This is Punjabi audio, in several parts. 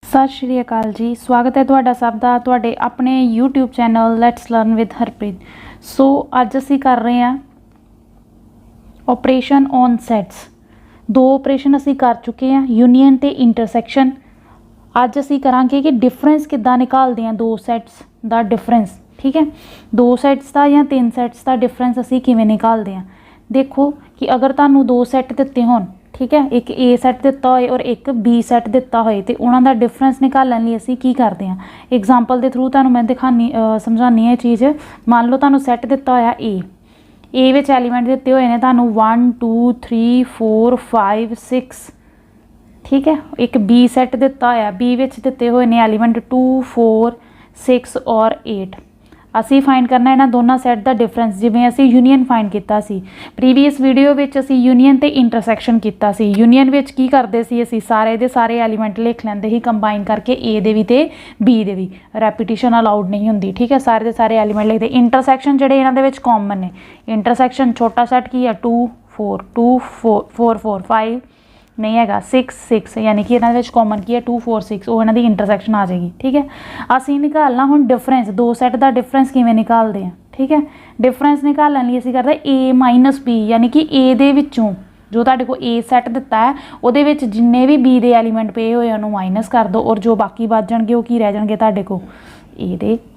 सत श्री अकाल जी। स्वागत है तुहाडा सब दा तुहाडे अपने YouTube channel let's learn with Harpreet. So अज असी कर रहे हैं ऑपरेशन ऑन सैट्स। दो ऑपरेशन असी कर चुके हैं, यूनीयन ते इंटरसैक्शन। अज असी करांगे कि डिफरेंस किद्दां निकालदे हैं दो सैट्स दा डिफरेंस। ठीक है, दो सैट्स का या तीन सैट्स का डिफरेंस असी किवें निकालदे हैं। देखो कि अगर तुहानूं दो सैट दिते होण, ठीक है, एक ए सैट दिता होए और एक बी सैट दिता होए तो उन्हों का डिफरेंस निकालने लिए असी की करते हैं। एग्जाम्पल के थ्रू तुहानूं मैं दिखानी समझानी है चीज़। मान लो तुहानूं सैट दिता होया ए विच एलीमेंट दिते हुए ने तुहानूं 1 2 3 4 5 6। ठीक है, एक बी सैट दिता होया, बी विच दिते हुए ने एलीमेंट 2 4 6 और 8। असी फाइंड करना इन्हां दोनों सैट का डिफरेंस, जिवें असी यूनीयन फाइंड किया सी। प्रीवियस वीडियो विच असी यूनीयन ते इंटरसैक्शन किया सी। यूनीयन विच की करते सी, असी सारे दे सारे एलीमेंट लिख लैंदे ही कंबाइन करके, ए दे भी ते बी दे भी। रैपीटिशन अलाउड नहीं होंदी। ठीक है, सारे दे सारे एलीमेंट लिखते। इंटरसैक्शन जिहड़े इन्हां दे विच कॉमन ने, इंटरसैक्शन छोटा सैट की है 2 4 2 4 4 5 नहीं है 6 6, यानी कि इन्हां दे विच कॉमन की है 2 4 6, वो इन्हां दी इंटरसैक्शन आ जाएगी। ठीक है, असी निकालना हुण डिफरेंस, दो सैट का डिफरेंस किवें निकालदे हैं। ठीक है, डिफरेंस निकालने लिए असी करदे ए माइनस बी, यानी कि ए दे विचों जो तुहाडे कोल ए सैट दिता है उहदे विच जिन्ने भी बी दे एलीमेंट पे होए उहनूं माइनस कर दो, और जो बाकी बच जाणगे वो की रह जाणगे तुहाडे कोल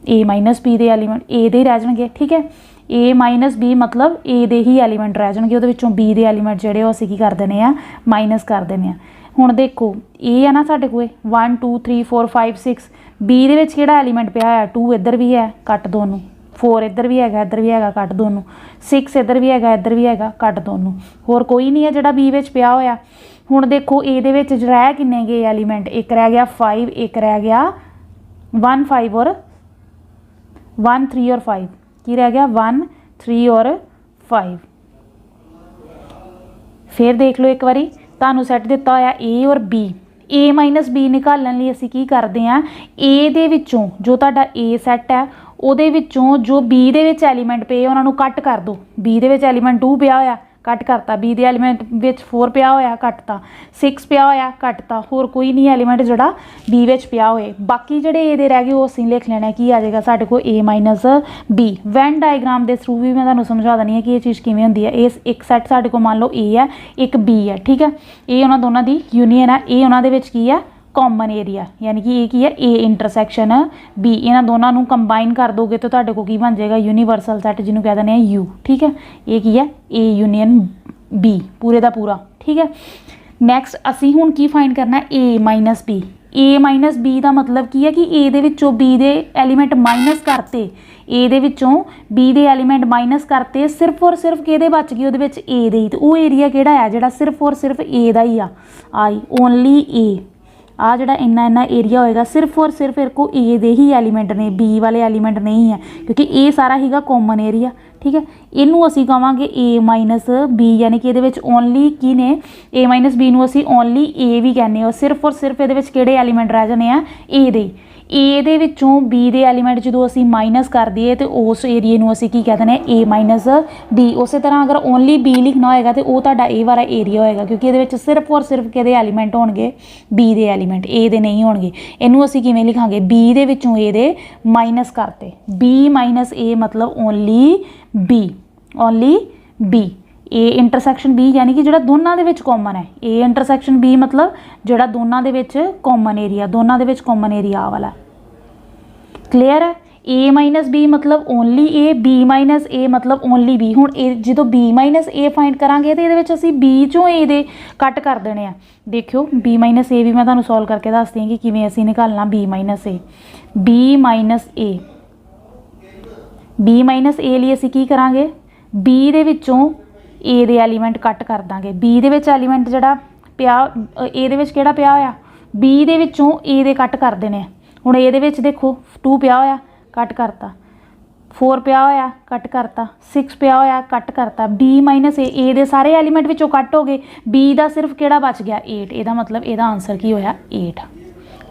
ए minus B they element A दे रह जाणगे। ठीक है, ए माइनस बी मतलब ए दे ही एलीमेंट रह जाणगे, उहदे विचों बी दे एलीमेंट जिहड़े असीं की कर देने आ, माइनस कर देने आ। हुण देखो ए है ना साडे कोल 1 2 3 4 5 6, बी दे विच किहड़ा एलीमेंट पिया है 2 इधर भी है, कट दो नूं। 4 इधर भी है, इधर भी है, कट दो नूं। 6 इधर भी है, इधर भी है, कट दो नूं। होर कोई नहीं है जिहड़ा बी विच पिया होया। हुण देखो ए दे विच रह किन्ने गए एलीमेंट, एक रह गया 5, एक रह गया 1 5 और 1 3 और 5, की रह गया 1 3 और 5। फिर देख लो एक बारी, तुहानूं सैट दिता होया ए और बी। ए माइनस बी निकालने लिए असी की करते हैं, ए दे विचों जो तुहाडा ए सैट है उहदे विचों जो बी दे विच एलीमेंट पे उन्हां नूं कट कर दो। बी दे विच एलीमेंट 2 पिया होया, कट करता। बी दे एलीमेंट विच 4 पिया होया, कटता। 6 पिया होया, कटता। होर कोई नहीं एलीमेंट जिहड़ा बी विच पिया होए। बाकी जिहड़े ए दे रह गए वो असीं लिख लेना, की आ जाएगा साडे कोल ए माइनस बी। वैन डायग्राम के थ्रू भी मैं तुहानूं समझा देनी है कि ये चीज़ किवें हुंदी है। इस एक सैट साडे कोल मान लो ए है, एक बी है। ठीक है, ए उन्हां दोनों दी यूनीयन है, ए उन्हां दे विच की है कॉमन एरिया, यानी कि ये की है ए इंटरसैक्शन बी। इन्हां दोनों नूं कंबाइन कर दोगे तो तुहाडे कोल की बन जाएगा यूनीवर्सल सैट, जिन्हों कह देने यू। ठीक है, ये की है ए यूनीयन बी पूरे का पूरा। ठीक है, नैक्सट असी हुण की फाइंड करना है ए माइनस बी। ए माइनस बी का मतलब की है कि ए दे विचों बी दे एलीमेंट माइनस करते, ए दे विचों बी दे एलीमेंट माइनस करते, सिर्फ और सिर्फ किहदे बच गए उहदे विच ए दे ही। तो वो एरिया किहड़ा है जिहड़ा सिर्फ और सिर्फ ए दा ही आई ओनली ए। आ जिहड़ा इन्ना इन्ना एरिया होएगा सिर्फ और सिर्फ इहदे कोल ए दे ही एलीमेंट ने, बी वाले एलीमेंट नहीं है, क्योंकि ए सारा हीगा कॉमन एरिया। ठीक है, इनू असी कहांगे ए माइनस बी, यानी कि ये ओनली की ने ए माइनस बी नू असी ओनली ए भी कहने, और सिर्फ ये किहड़े एलीमेंट रह जाने आ ए दे। ए दे विचों बी दे एलीमेंट जो असी माइनस कर दिए तो उस एरिए नू असी की कह देने ए माइनस बी। उस तरह अगर ओनली बी लिखना होएगा तो वह तुहाडा ए वाला एरिया होएगा, क्योंकि ये सिर्फ और सिर्फ किहदे element होणगे B they element, A दे नहीं होणगे। इनू असी किवें लिखांगे, बी दे विचों ए दे माइनस करते, बी माइनस ए मतलब ओनली बी, ओनली बी। ए इंटरसैक्शन बी यानी कि जिहड़ा दोनों दे विच कॉमन है, ए इंटरसैक्शन बी मतलब जिहड़ा दोनों दे विच कॉमन एरिया, दोनों दे विच कॉमन एरिया आ वाला। क्लीयर है, ए माइनस बी मतलब ओनली ए, बी माइनस ए मतलब ओनली बी। हुण ए जो बी माइनस ए फाइंड करांगे तो ये असी बी चों ए दे कट कर देने आ। देखियो बी माइनस ए भी मैं तुहानूं सॉल्व करके दसदी हां कि किवें असी निकालना बी माइनस ए। बी माइनस ए, बी माइनस ए लिए असी की करांगे, बी दे विचों ए दे एलीमेंट कट कर दांगे। बी दे विच एलीमेंट जिहड़ा पिया ए दे विच किहड़ा पिया होया, बी दे विचों ए दे कट कर देने। हुण ए दे विच देखो 2 पिया होया, कट करता। 4 पिया होया, कट करता। 6 पिया होया, कट करता। बी माइनस ए दे सारे एलीमेंट विचों कट हो गए, बी दा सिर्फ किहड़ा बच गया 8। इहदा मतलब इहदा आंसर की होया 8।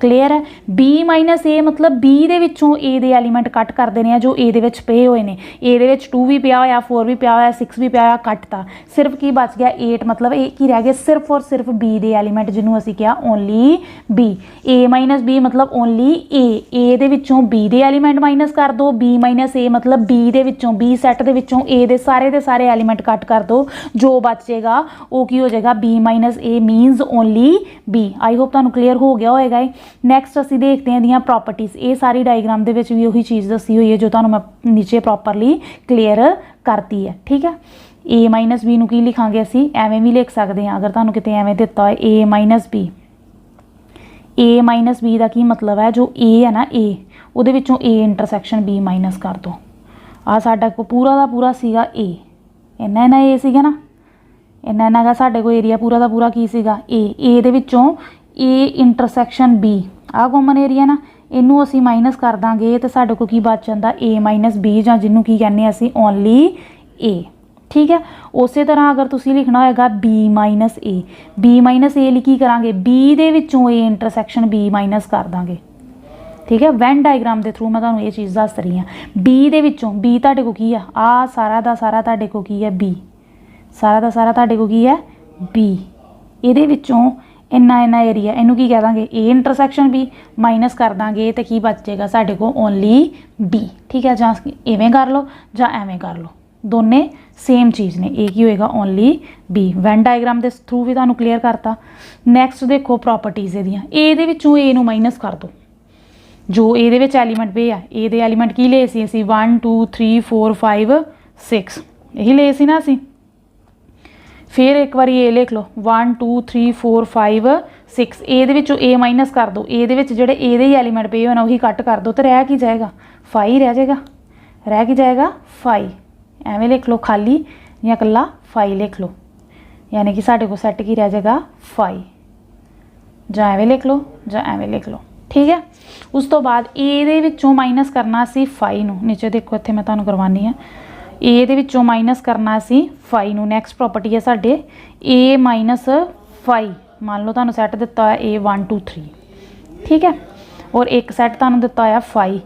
क्लीयर है। B माइनस A मतलब B ਦੇ ਵਿੱਚੋਂ A ਦੇ ਐਲੀਮੈਂਟ ਕੱਟ ਕਰ ਦੇਣੇ ਆ ਜੋ A ਦੇ ਵਿੱਚ ਪਏ ਹੋਏ ਨੇ। A ਦੇ ਵਿੱਚ 2 ਵੀ ਪਿਆ ਹੋਇਆ, 4 ਵੀ ਪਿਆ ਹੋਇਆ, 6 ਵੀ ਪਿਆ ਹੋਇਆ, ਕੱਟਤਾ, ਸਿਰਫ ਕੀ ਬਚ ਗਿਆ 8 मतलब ਇਹ ਕੀ ਰਹਿ ਗਏ ਸਿਰਫ ਔਰ ਸਿਰਫ B ਦੇ ਐਲੀਮੈਂਟ ਜਿਹਨੂੰ ਅਸੀਂ ਕਿਹਾ only B। A minus B मतलब ਓਨਲੀ A। A ਦੇ ਵਿੱਚੋਂ B ਦੇ ਐਲੀਮੈਂਟ ਮਾਈਨਸ ਕਰ ਦਿਓ। B ਮਾਈਨਸ A मतलब B ਦੇ ਵਿੱਚੋਂ B ਸੈੱਟ ਦੇ ਵਿੱਚੋਂ A ਦੇ ਸਾਰੇ ਐਲੀਮੈਂਟ ਕੱਟ ਕਰ ਦਿਓ, ਜੋ ਬਚੇਗਾ ਉਹ ਕੀ ਹੋ ਜਾਏਗਾ B minus A मीनस only B। I hope तुहानू क्लीयर हो गया होएगा। नैक्सट असी देखते हैं ਦੀਆਂ प्रॉपर्टीज़। ये सारी डायग्राम ਦੇ ਵਿੱਚ ਵੀ ਉਹੀ ਚੀਜ਼ ਦੱਸੀ ਹੋਈ ਹੈ ਜੋ ਤੁਹਾਨੂੰ ਮੈਂ ਨੀਚੇ ਪ੍ਰੋਪਰਲੀ ਕਲੀਅਰ ਕਰਤੀ ਹੈ। ਠੀਕ ਹੈ। A ਮਾਈਨਸ B ਨੂੰ ਕੀ ਲਿਖਾਂਗੇ ਅਸੀਂ ਐਵੇਂ ਵੀ ਲਿਖ ਸਕਦੇ ਹਾਂ ਅਗਰ ਤੁਹਾਨੂੰ ਕਿਤੇ ਐਵੇਂ ਦਿੱਤਾ ਹੋਏ A minus B। A minus B ਦਾ ਕੀ ਮਤਲਬ ਹੈ ਜੋ A ਹੈ ਨਾ A ਉਹਦੇ ਵਿੱਚੋਂ A ਇੰਟਰਸੈਕਸ਼ਨ B ਮਾਈਨਸ ਕਰ ਦਿਓ। ਆ ਸਾਡਾ ਕੋ ਪੂਰਾ ਦਾ ਪੂਰਾ ਸੀਗਾ A, ਇੰਨਾ A ਸੀਗਾ ਨਾ, ਇੰਨਾ ਗਾ ਸਾਡੇ ਕੋਲ ਏਰੀਆ ਪੂਰਾ ਦਾ ਪੂਰਾ ਕੀ ਸੀਗਾ A ਦੇ ਵਿੱਚੋਂ A ਇੰਟਰਸੈਕਸ਼ਨ B ਆਹ ਕਾਮਨ ਏਰੀਆ ਨਾ, ਇਹਨੂੰ ਅਸੀਂ ਮਾਈਨਸ ਕਰ ਦਾਂਗੇ ਤੇ ਸਾਡੇ ਕੋਲ ਕੀ ਬਚ ਜਾਂਦਾ A ਮਾਈਨਸ B ਜਾਂ ਜਿਹਨੂੰ ਕੀ ਕਹਿੰਦੇ ਅਸੀਂ ਓਨਲੀ A। ਠੀਕ ਹੈ। ਉਸੇ ਤਰ੍ਹਾਂ ਅਗਰ ਤੁਸੀਂ ਲਿਖਣਾ ਹੋਏਗਾ B minus A, B minus A ਲਈ ਕੀ ਕਰਾਂਗੇ B ਦੇ ਵਿੱਚੋਂ A ਇੰਟਰਸੈਕਸ਼ਨ B ਮਾਈਨਸ ਕਰ ਦਾਂਗੇ। ठीक है। वैन डायग्राम के थ्रू मैं तुहानू ये चीज़ दस रही हाँ। B ਦੇ ਵਿੱਚੋਂ B ਤੁਹਾਡੇ ਕੋਲ ਕੀ ਆ ਸਾਰਾ ਦਾ ਸਾਰਾ ਤੁਹਾਡੇ ਕੋਲ ਕੀ ਹੈ B, ਸਾਰਾ ਦਾ ਸਾਰਾ ਤੁਹਾਡੇ ਕੋਲ ਕੀ ਹੈ B। ਇਹਦੇ ਵਿੱਚੋਂ ਇੰਨਾ ਏਰੀਆ ਇਹਨੂੰ ਕੀ ਕਹਿ ਦਾਂਗੇ A ਇੰਟਰਸੈਕਸ਼ਨ B ਮਾਈਨਸ ਕਰ ਦਾਂਗੇ ਤੇ ਕੀ ਬਚੇਗਾ ਸਾਡੇ ਕੋਲ ਓਨਲੀ B। ठीक है। ਜਾਂ ਇਵੇਂ ਕਰ ਲਓ ਜਾਂ ਐਵੇਂ ਕਰ ਲਓ, ਦੋਨੇ सेम चीज़ ने। ए की होएगा ओनली B। वैन डायग्राम के थ्रू भी तुहानू क्लीयर करता। नैक्सट देखो प्रॉपर्टीज़ ਇਹਦੀਆਂ A ਦੇ ਵਿੱਚੋਂ A ਨੂੰ ਮਾਈਨਸ ਕਰ ਦਿਓ जो A ਦੇ ਵਿੱਚ ਐਲੀਮੈਂਟ ਪਏ ਆ। A ਦੇ ਐਲੀਮੈਂਟ ਕੀ ਲਏ ਸੀ ਅਸੀਂ 1 2 3 4 5 6 ਇਹੀ ਲਏ ਸੀ ਨਾ ਅਸੀਂ। ਫਿਰ ਇੱਕ ਵਾਰੀ A ਲਿਖ ਲਓ 1 2 3 4 5 6 A ਦੇ ਵਿੱਚੋਂ A ਮਾਈਨਸ ਕਰ ਦਿਓ। A ਦੇ ਵਿੱਚ ਜਿਹੜੇ A ਦੇ ਹੀ ਐਲੀਮੈਂਟ ਪਏ ਹੋਣ ਉਹੀ ਕੱਟ ਕਰ ਦਿਓ ਤੇ ਰਹਿ ਕੀ ਜਾਏਗਾ 5 ਰਹਿ ਜਾਏਗਾ। ਰਹਿ ਕੀ ਜਾਏਗਾ 5। ਐਵੇਂ ਲਿਖ ਲਓ ਖਾਲੀ ਜਾਂ ਇਕੱਲਾ 5 ਲਿਖ ਲਓ, ਯਾਨੀ ਕਿ ਸਾਡੇ ਕੋਲ ਸੈੱਟ ਕੀ ਰਹਿ ਜਾਏਗਾ 5। ਜਾਂ ਐਵੇਂ ਲਿਖ ਲਓ ਜਾਂ ਐਵੇਂ ਲਿਖ ਲਓ। ठीक है। उस तो बाद A ਦੇ ਵਿੱਚੋਂ ਮਾਈਨਸ ਕਰਨਾ ਸੀ 5 ਨੂੰ। ਨੀਚੇ ਦੇਖੋ ਇੱਥੇ ਮੈਂ ਤੁਹਾਨੂੰ ਕਰਵਾਨੀ ਆ। A ਦੇ ਵਿੱਚੋਂ ਮਾਈਨਸ ਕਰਨਾ ਸੀ 5 ਨੂੰ। ਨੈਕਸਟ ਪ੍ਰੋਪਰਟੀ ਹੈ ਸਾਡੇ A ਮਾਈਨਸ 5। ਮੰਨ ਲਓ ਤੁਹਾਨੂੰ ਸੈੱਟ ਦਿੱਤਾ ਹੋਇਆ A 1 2 3। ਠੀਕ ਹੈ। ਔਰ ਇੱਕ ਸੈੱਟ ਤੁਹਾਨੂੰ ਦਿੱਤਾ ਹੋਇਆ 5।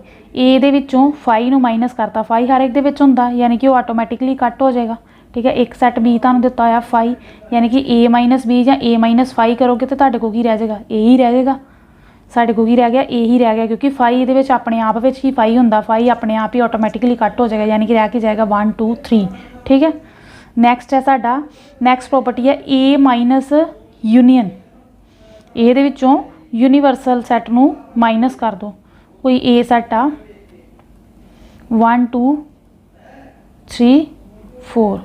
A ਦੇ ਵਿੱਚੋਂ 5 ਨੂੰ ਮਾਈਨਸ ਕਰਤਾ, 5 ਹਰ ਇੱਕ ਦੇ ਵਿੱਚ ਹੁੰਦਾ ਯਾਨੀ ਕਿ ਉਹ ਆਟੋਮੈਟਿਕਲੀ ਕੱਟ ਹੋ ਜਾਏਗਾ। ठीक है। एक सैट B ਤੁਹਾਨੂੰ ਦਿੱਤਾ ਹੋਇਆ 5 यानी कि A माइनस B ਜਾਂ A माइनस 5 ਕਰੋਗੇ तो ਤੁਹਾਡੇ ਕੋਲ ਕੀ ਰਹਿ ਜਾਏਗਾ A ही रह जाएगा। ਸਾਡੇ ਕੋਲ ਕੀ ਰਹਿ ਗਿਆ A ही रह गया क्योंकि 5 ਇਹਦੇ ਵਿੱਚ ਆਪਣੇ ਆਪ ਵਿੱਚ ਹੀ 5 ਹੁੰਦਾ। 5 ਆਪਣੇ ਆਪ ਹੀ ਆਟੋਮੈਟਿਕਲੀ ਕੱਟ ਹੋ ਜਾਏਗਾ यानी कि ਰਹਿ ਕੇ ਜਾਏਗਾ 1 2 3। ठीक है। ਨੈਕਸਟ ਹੈ ਸਾਡਾ ਨੈਕਸਟ ਪ੍ਰੋਪਰਟੀ ਹੈ A ਮਾਈਨਸ ਯੂਨੀਅਨ। A ਦੇ ਵਿੱਚੋਂ ਯੂਨੀਵਰਸਲ ਸੈੱਟ ਨੂੰ ਮਾਈਨਸ ਕਰ ਦਿਓ। ਕੋਈ A ਸੈੱਟ ਆ 1 2 3 4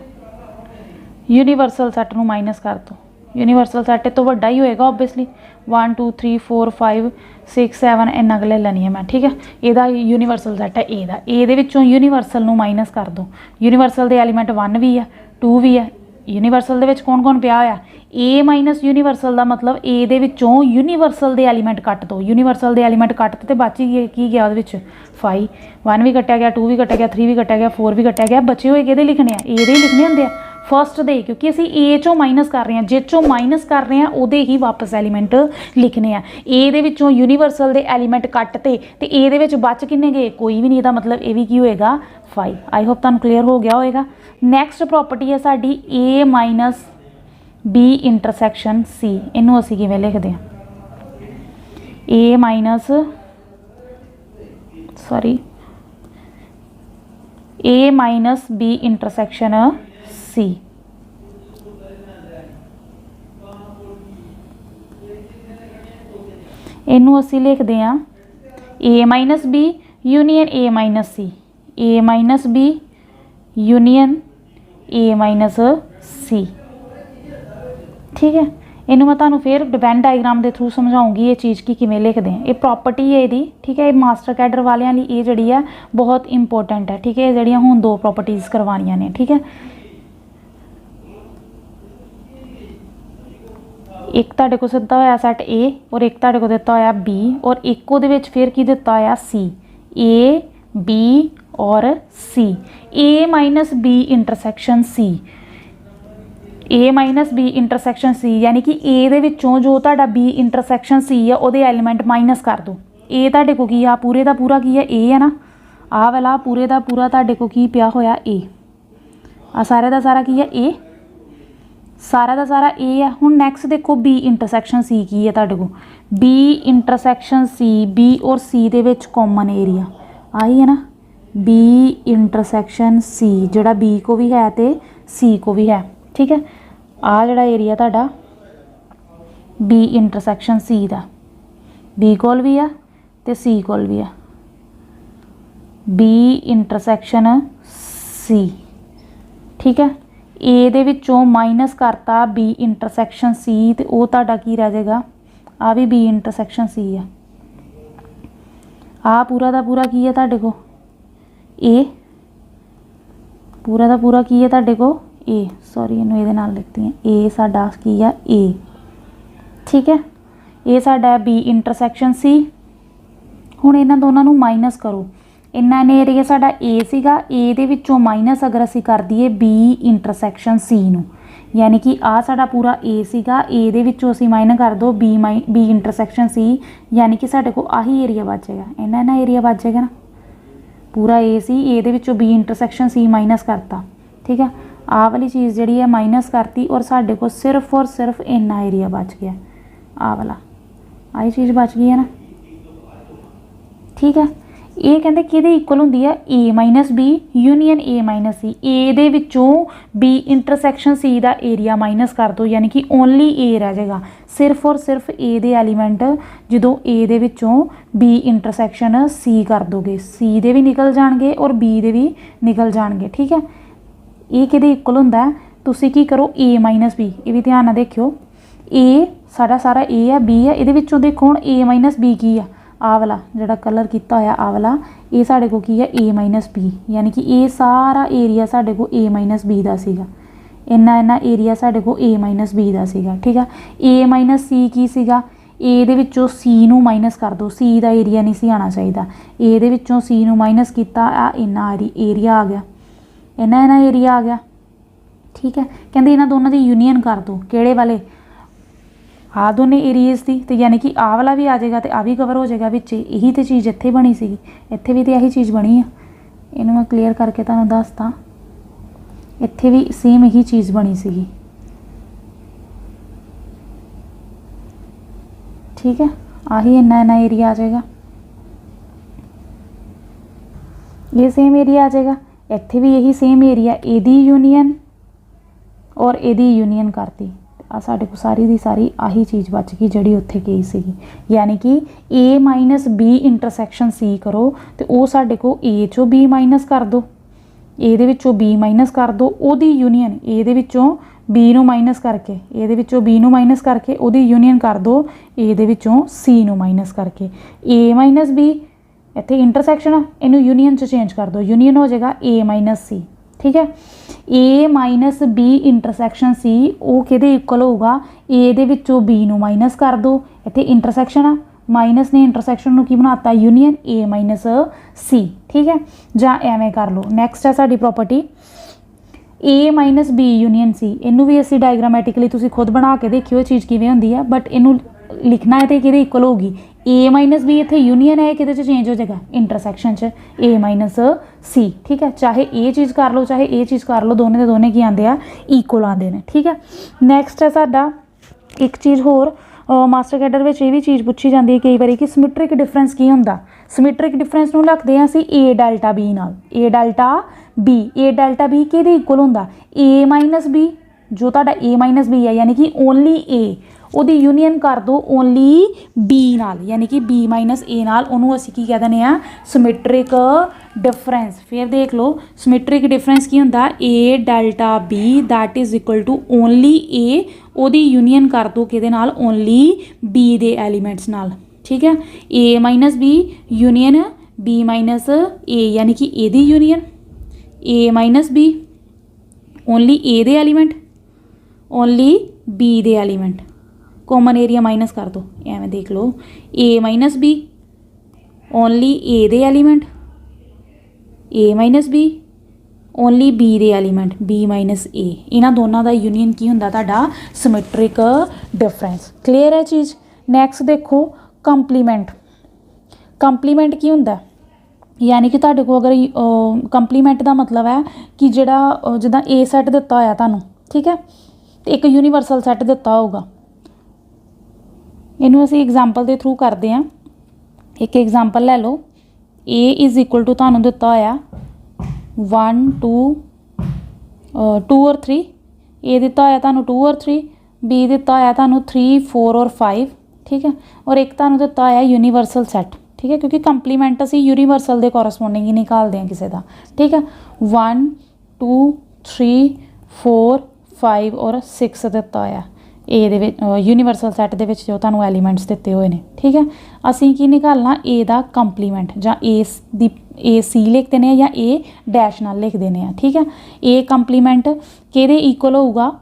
यूनीवर्सल सैट ਨੂੰ माइनस कर दो। यूनीवर्सल सैट तो ਵੱਡਾ ही होएगा ओबवियसली 1 2 3 4 5 6 7 ਇੰਨਾ ਕੁ ਲੈ ਲੈਣੀ ਹੈ ਮੈਂ। ਠੀਕ ਹੈ। ਇਹਦਾ यूनीवर्सल सैट है A ਦਾ। A ਦੇ ਵਿੱਚੋਂ यूनीवर्सल ਨੂੰ माइनस कर दो। यूनीवर्सल ਦੇ ਐਲੀਮੈਂਟ 1 ਵੀ ਆ 2 ਵੀ ਆ। यूनीवर्सल ਦੇ ਵਿੱਚ ਕੌਣ ਕੌਣ ਪਿਆ ਹੋਇਆ A ਮਾਈਨਸ यूनीवर्सल ਦਾ ਮਤਲਬ A ਦੇ ਵਿੱਚੋਂ यूनीवर्सल ਦੇ ਐਲੀਮੈਂਟ ਕੱਟ ਦੋ। यूनीवर्सल ਦੇ ਐਲੀਮੈਂਟ ਕੱਟ ਤੇ ਬਚ ਹੀ ਕੀ ਗਿਆ ਉਹਦੇ ਵਿੱਚ 5। 1 ਵੀ ਕੱਟਿਆ ਗਿਆ 2 ਵੀ ਕੱਟਿਆ ਗਿਆ 3 ਵੀ ਕੱਟਿਆ ਗਿਆ 4 ਵੀ ਕੱਟਿਆ ਗਿਆ। ਬਚੇ ਹੋਏ ਕਿਹਦੇ ਲਿਖਣੇ ਆ A ਦੇ ਹੀ ਲਿਖਣੇ ਹੁੰਦੇ ਆ फस्ट दे क्योंकि असी A चों माइनस कर रहे हैं जे चों माइनस कर रहे हैं उहदे ही वापस एलीमेंट लिखने हैं। A दे विचों यूनीवर्सल दे एलीमेंट कट्टे ते A दे विच बच किन्ने गए कोई भी नहीं। इहदा मतलब ये भी की होएगा 5। आई होप तुहानूं क्लीयर हो गया होएगा। नैक्सट प्रॉपर्टी है साडी A minus B intersection C। इनू असी किवें लिखदे हां A minus A minus B intersection C। इनू असी लिखते हैं A minus B union A minus C। A minus B union A minus C। ठीक है। इनू मैं तुहानूं फिर वैन डायग्राम के थ्रू समझाऊंगी ये चीज़ की किवें लिखते हैं। ये प्रॉपर्टी है यदी। ठीक है। ये मास्टर कैडर वालियां लई ये जिहड़ी है बहुत इंपोर्टेंट है। ठीक है। जिहड़ियां हुण 2 प्रॉपर्टीज़ करवानियां ने। ठीक है। एक तुहाडे कोल दिता होया सैट A और एक तुहाडे कोल दिता होया B और एक उहदे विच फिर की दिता होया C। A B और C। A minus B intersection C। A minus B intersection C, यानी कि A ਦੇ ਵਿੱਚੋਂ ਜੋ ਤੁਹਾਡਾ B इंटरसैक्शन C ਆ ਉਹਦੇ ਐਲੀਮੈਂਟ ਮਾਈਨਸ ਕਰ ਦਿਓ। A ਤੁਹਾਡੇ ਕੋਲ ਕੀ ਆ, ਪੂਰੇ ਦਾ ਪੂਰਾ ਕੀ ਆ, A ਹੈ ਨਾ, ਆਹ ਵਾਲਾ ਪੂਰੇ ਦਾ ਪੂਰਾ ਤੁਹਾਡੇ ਕੋਲ ਕੀ ਪਿਆ ਹੋਇਆ A, ਆ ਸਾਰੇ ਦਾ ਸਾਰਾ ਕੀ ਆ A, ਸਾਰਾ ਦਾ ਸਾਰਾ A ਆ। ਹੁਣ ਨੈਕਸਟ ਦੇਖੋ B इंटरसैक्शन C ਕੀ ਹੈ ਤੁਹਾਡੇ ਕੋਲ, B इंटरसैक्शन C, B और C ਦੇ ਵਿੱਚ ਕਾਮਨ ਏਰੀਆ ਆਹੀ ਹੈ ਨਾ, B इंटरसैक्शन C ਜਿਹੜਾ B को भी है ਤੇ C को भी है, ठीक है। आ जड़ा एरिया तुहाडा B इंटरसैक्शन C दा, B कोल भी आ ते C कोल भी आ, B इंटरसैक्शन C, ठीक है। A दे विचों माइनस करता B इंटरसैक्शन C ते वो तुहाडा की रह जाएगा, आ भी B इंटरसैक्शन C है। आ पूरा दा पूरा की है तुहाडे को A, पूरा दा पूरा की है तुहाडे को A, सॉरी इनू ये नाल लिखती हैं, A साडा की है A, ठीक है। ये साडा B इंटरसैक्शन C। हुण इन्हां दोनों नू माइनस करो, इन्ना ने एरिया साडा A सीगा, A दे विचों माइनस अगर असीं कर दईए B इंटरसैक्शन C नू, यानी कि आ साडा पूरा A सीगा, A दे विचों असीं माइनस कर दो B इंटरसैक्शन C, यानी कि साडे को आही एरिया बच जाएगा, इन्ना एरिया बच जाएगा ना, पूरा A सी, A दे विचों B इंटरसैक्शन C माइनस करता, ठीक है। आ वाली चीज़ जी है माइनस करती और साढ़े को सिर्फ और सिर्फ इन्ना एरिया बच गया, आ वाला आई चीज़ बच गई है ना, ठीक है। ये कहते कि इक्वल होंगी है A minus B union A minus C, A दे विचों B इंटरसैक्शन C का एरिया माइनस कर दो, यानी कि ओनली A रह जाएगा, सिर्फ और सिर्फ A दे एलीमेंट जो A दे विचों B इंटरसैक्शन C कर दोगे, C दे भी निकल जाएंगे और B दे भी निकल जाएंगे, ठीक है। ये किहदे इक्वल होंदा है, तुसी की करो A माइनस B, ये भी ध्यान नाल देखियो, A सारा सारा A है, B है, ये विचों देखो हुण A माइनस B की आ, आ वाला जिहड़ा कलर किया होया आ वाला, ये साढ़े को की है A माइनस B, यानी कि ये सारा एरिया साढ़े को A माइनस B का सीगा, इन्ना एरिया साढ़े को A माइनस B का सीगा, ठीक है। A माइनस C की सीगा, A दे विचों C नू माइनस कर दो, C का एरिया नहीं सी आना चाहिए, A दे विचों C नू माइनस किया, आ इन्ना एरिया आ गया, इन्ना एरिया आ गया, ठीक है। कहते इन्हां दोनों की यूनीयन कर दो, किहड़े वाले, आ दोने एरिएज की, तो यानी कि आ वाला भी आ जाएगा तो आ भी कवर हो जाएगा विच, यही तो चीज़ इत्थे बनी सी, इत्थे भी तो यही चीज़ बनी है, इनू मैं क्लीयर करके तुहानूं दसदा, इत्थे भी सेम यही चीज़ बनी सी, ठीक है। आही इन्ना एरिया आ जाएगा, ये सेम एरिया आ जाएगा, इत्थे भी यही सेम एरिया, ए दी यूनीयन और एदी यूनीयन करती, आ साढ़े को सारी दी सारी आही चीज़ बच गई जिहड़ी उत्थे गई सीगी, यानी कि A minus B intersection C करो तो वो साढ़े को A चो B माइनस कर दो, A दे विचों B माइनस कर दो, ओदी यूनीयन A दे विचों B नू माइनस करके, A दे विचों B नू माइनस करके ओदी यूनीयन कर दो A दे विचों C नू माइनस करके, A माइनस B इत्थे इंटरसैक्शन आ, इनू यूनीयन च चेंज कर दो, यूनीयन हो जाएगा A माइनस C, ठीक है। A minus B intersection C वो किहदे इक्वल होगा, A दे विचों B नू माइनस कर दो, इत्थे इंटरसैक्शन आ, माइनस ने इंटरसैक्शन नू की बनाता यूनीयन A माइनस C, ठीक है। जां एवें कर लो। नैक्सट है साडी property A minus B union C, इनू भी असी डायग्रामैटिकली तुसी खुद बना के देखियो चीज़ किवें हुंदी है, बट इनू लिखना है तो किहदे इक्वल होगी, A माइनस B इत्थे यूनीयन है, किहदे च चेंज हो जाएगा इंटरसैक्शन च A माइनस C, ठीक है। चाहे ये चीज़ कर लो चाहे ये चीज़ कर लो, दोने के दोने की आते हैं इक्वल आते हैं, ठीक है। नैक्सट है साडा एक चीज़ होर, मास्टर कैडर में ये भी चीज़ पूछी जाती है कई बार कि सिमिट्रिक डिफरेंस की होंदा, सिमिट्रिक डिफरेंस नूं रखते हैं असीं A डेल्टा B नाल, A डेल्टा B किहदे इक्वल होंदा, A माइनस B जो तुहाडा A माइनस B है, यानी कि ओनली A ਉਹਦੀ यूनीयन कर दो ओनली B नाल, यानी कि B माइनस A नाल, ਉਹਨੂੰ ਅਸੀਂ ਕੀ ਕਹਿ ਦਿੰਦੇ ਆ सिमिट्रिक डिफरेंस। फिर देख लो सिमिट्रिक डिफरेंस की होंदा, A delta B that is equal to only A, ਉਹਦੀ यूनीयन कर दो किहदे नाल, ओनली B दे एलीमेंट्स नाल, ठीक है। A minus B union B minus A, यानी कि A the union A minus B only A they element, only B they element, common area minus कर दो, एवं देख लो A minus B only A they element, A minus B only B ਦੇ ਐਲੀਮੈਂਟ ਬੀ ਮਾਈਨਸ ਏ, ਇਹਨਾਂ ਦੋਨਾਂ ਦਾ ਯੂਨੀਅਨ ਕੀ ਹੁੰਦਾ ਤੁਹਾਡਾ ਸਿਮੈਟ੍ਰਿਕ ਡਿਫਰੈਂਸ। ਕਲੀਅਰ ਹੈ ਚੀਜ਼। ਨੈਕਸਟ ਦੇਖੋ ਕੰਪਲੀਮੈਂਟ। ਕੰਪਲੀਮੈਂਟ ਕੀ ਹੁੰਦਾ, ਯਾਨੀ ਕਿ ਤੁਹਾਡੇ ਕੋਲ ਅਗਰ ਕੰਪਲੀਮੈਂਟ ਦਾ ਮਤਲਬ ਹੈ ਕਿ ਜਿਹੜਾ ਜਿੱਦਾਂ ਏ ਸੈੱਟ ਦਿੱਤਾ ਹੋਇਆ ਤੁਹਾਨੂੰ, ਠੀਕ ਹੈ, ਤੇ ਇੱਕ ਯੂਨੀਵਰਸਲ ਸੈੱਟ ਦਿੱਤਾ ਹੋਊਗਾ। ਇਹਨੂੰ ਅਸੀਂ ਐਗਜ਼ਾਮਪਲ ਦੇ ਥਰੂ ਕਰਦੇ ਹਾਂ। ਇੱਕ ਐਗਜ਼ਾਮਪਲ ਲੈ ਲਓ, ਏ ਇਜ਼ ਇਕੁਅਲ ਟੂ ਤੁਹਾਨੂੰ ਦਿੱਤਾ ਹੋਇਆ 1 2 2 ਔਰ 3, ਏ ਦਿੱਤਾ ਹੋਇਆ ਤੁਹਾਨੂੰ 2 ਔਰ 3, ਬੀ ਦਿੱਤਾ ਹੋਇਆ ਤੁਹਾਨੂੰ 3 4 ਔਰ 5, ਠੀਕ ਹੈ, ਔਰ ਇੱਕ ਤੁਹਾਨੂੰ ਦਿੱਤਾ ਹੋਇਆ ਯੂਨੀਵਰਸਲ ਸੈੱਟ, ਠੀਕ ਹੈ, ਕਿਉਂਕਿ ਕੰਪਲੀਮੈਂਟ ਅਸੀਂ ਯੂਨੀਵਰਸਲ ਦੇ ਕੋਰਸਪੋਂਡਿੰਗ ਹੀ ਨਿਕਾਲਦੇ ਹਾਂ ਕਿਸੇ ਦਾ, ਠੀਕ ਹੈ। 1 2 3 4 5 ਔਰ 6 ਦਿੱਤਾ ਹੋਇਆ ਏ ਦੇ ਵਿੱਚ ਯੂਨੀਵਰਸਲ ਸੈੱਟ ਦੇ ਵਿੱਚ ਜੋ ਤੁਹਾਨੂੰ ਐਲੀਮੈਂਟਸ ਦਿੱਤੇ ਹੋਏ ਨੇ, ਠੀਕ ਹੈ। ਅਸੀਂ ਕੀ ਨਿਕਾਲਣਾ, ਏ ਦਾ ਕੰਪਲੀਮੈਂਟ ਜਾਂ ਏ ਦੀ ਏ ਸੀ ਲਿਖ ਦਿੰਦੇ ਹਾਂ ਜਾਂ ਏ ਡੈਸ਼ ਨਾਲ ਲਿਖ ਦਿੰਦੇ ਹਾਂ, ਠੀਕ ਹੈ। ਏ ਕੰਪਲੀਮੈਂਟ ਕਿਹਦੇ ਇਕੁਅਲ ਹੋਊਗਾ,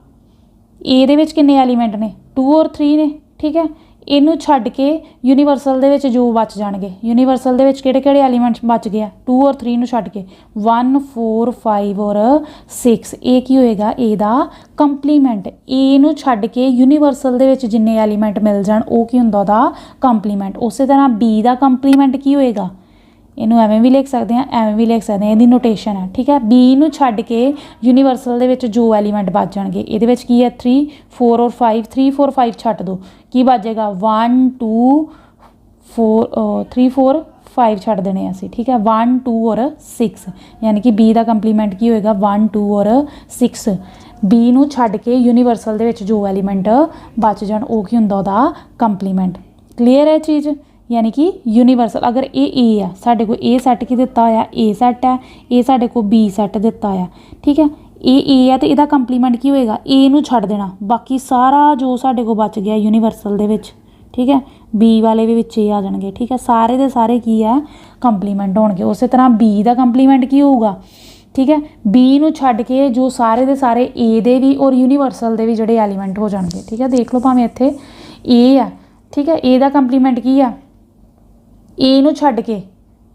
ਏ ਦੇ ਵਿੱਚ ਕਿੰਨੇ ਐਲੀਮੈਂਟ ਨੇ 2 ਔਰ 3 ਨੇ, ਠੀਕ ਹੈ। ਇਹਨੂੰ ਛੱਡ ਕੇ ਯੂਨੀਵਰਸਲ ਦੇ ਵਿੱਚ ਜੋ ਬਚ ਜਾਣਗੇ, ਯੂਨੀਵਰਸਲ ਦੇ ਵਿੱਚ ਕਿਹੜੇ ਕਿਹੜੇ ਐਲੀਮੈਂਟਸ ਬਚ ਗਏ ਆ 2 ਔਰ 3 ਨੂੰ ਛੱਡ ਕੇ 1 4 5 ਔਰ 6, ਇਹ ਕੀ ਹੋਏਗਾ ਏ ਦਾ ਕੰਪਲੀਮੈਂਟ। ਏ ਨੂੰ ਛੱਡ ਕੇ ਯੂਨੀਵਰਸਲ ਦੇ ਵਿੱਚ ਜਿੰਨੇ ਐਲੀਮੈਂਟ ਮਿਲ ਜਾਣ ਉਹ ਕੀ ਹੁੰਦਾ ਉਹਦਾ ਕੰਪਲੀਮੈਂਟ। ਉਸੇ ਤਰ੍ਹਾਂ ਬੀ ਦਾ ਕੰਪਲੀਮੈਂਟ ਕੀ ਹੋਏਗਾ, ਇਹਨੂੰ ਐਵੇਂ ਵੀ ਲਿਖ ਸਕਦੇ ਹਾਂ, ਐਵੇਂ ਵੀ ਲਿਖ ਸਕਦੇ ਹਾਂ, ਇਹਦੀ ਨੋਟੇਸ਼ਨ ਹੈ, ਠੀਕ ਹੈ। ਬੀ ਨੂੰ ਛੱਡ ਕੇ ਯੂਨੀਵਰਸਲ ਦੇ ਵਿੱਚ ਜੋ ਐਲੀਮੈਂਟ ਬਚ ਜਾਣਗੇ, ਇਹਦੇ ਵਿੱਚ ਕੀ ਹੈ 3 4 ਔਰ 5, 3 4 5 ਛੱਡ ਦਿਓ, ਕੀ ਬਚ ਜਾਏਗਾ 1 2 4 3 4 5 ਛੱਡ ਦੇਣੇ ਅਸੀਂ, ਠੀਕ ਹੈ। 1 2 ਔਰ 6, ਯਾਨੀ ਕਿ ਬੀ ਦਾ ਕੰਪਲੀਮੈਂਟ ਕੀ ਹੋਏਗਾ 1 2 ਔਰ 6। ਬੀ ਨੂੰ ਛੱਡ ਕੇ ਯੂਨੀਵਰਸਲ ਦੇ ਵਿੱਚ ਜੋ ਐਲੀਮੈਂਟ ਬਚ ਜਾਣ ਉਹ ਕੀ ਹੁੰਦਾ ਉਹਦਾ ਕੰਪਲੀਮੈਂਟ। ਕਲੀਅਰ ਹੈ ਚੀਜ਼। ਯਾਨੀ ਕਿ ਯੂਨੀਵਰਸਲ ਅਗਰ ਇਹ ਏ ਆ, ਸਾਡੇ ਕੋਲ ਏ ਸੈੱਟ ਕੀ ਦਿੱਤਾ ਹੋਇਆ ਏ ਸੈੱਟ ਹੈ, ਇਹ ਸਾਡੇ ਕੋਲ ਬੀ ਸੈੱਟ ਦਿੱਤਾ ਹੋਇਆ, ਠੀਕ ਹੈ। ਇਹ ਏ ਆ ਤੇ ਇਹਦਾ ਕੰਪਲੀਮੈਂਟ ਕੀ ਹੋਏਗਾ, ਏ ਨੂੰ ਛੱਡ ਦੇਣਾ, ਬਾਕੀ ਸਾਰਾ ਜੋ ਸਾਡੇ ਕੋਲ ਬਚ ਗਿਆ ਯੂਨੀਵਰਸਲ ਦੇ ਵਿੱਚ, ਠੀਕ ਹੈ। ਬੀ ਵਾਲੇ ਵੀ ਵਿੱਚ ਏ ਆ ਜਾਣਗੇ, ਠੀਕ ਹੈ। ਸਾਰੇ ਦੇ ਸਾਰੇ ਕੀ ਹੈ ਕੰਪਲੀਮੈਂਟ ਹੋਣਗੇ। ਉਸੇ ਤਰ੍ਹਾਂ ਬੀ ਦਾ ਕੰਪਲੀਮੈਂਟ ਕੀ ਹੋਊਗਾ, ਠੀਕ ਹੈ। ਬੀ ਨੂੰ ਛੱਡ ਕੇ ਜੋ ਸਾਰੇ ਦੇ ਸਾਰੇ ਏ ਦੇ ਵੀ ਔਰ ਯੂਨੀਵਰਸਲ ਦੇ ਵੀ ਜਿਹੜੇ ਐਲੀਮੈਂਟ ਹੋ ਜਾਣਗੇ, ਠੀਕ ਹੈ। ਦੇਖ ਲਓ ਭਾਵੇਂ ਇੱਥੇ ਏ ਆ, ਠੀਕ ਹੈ, ਏ ਦਾ ਕੰਪਲੀਮੈਂਟ ਕੀ ਆ, ਏ ਨੂੰ ਛੱਡ ਕੇ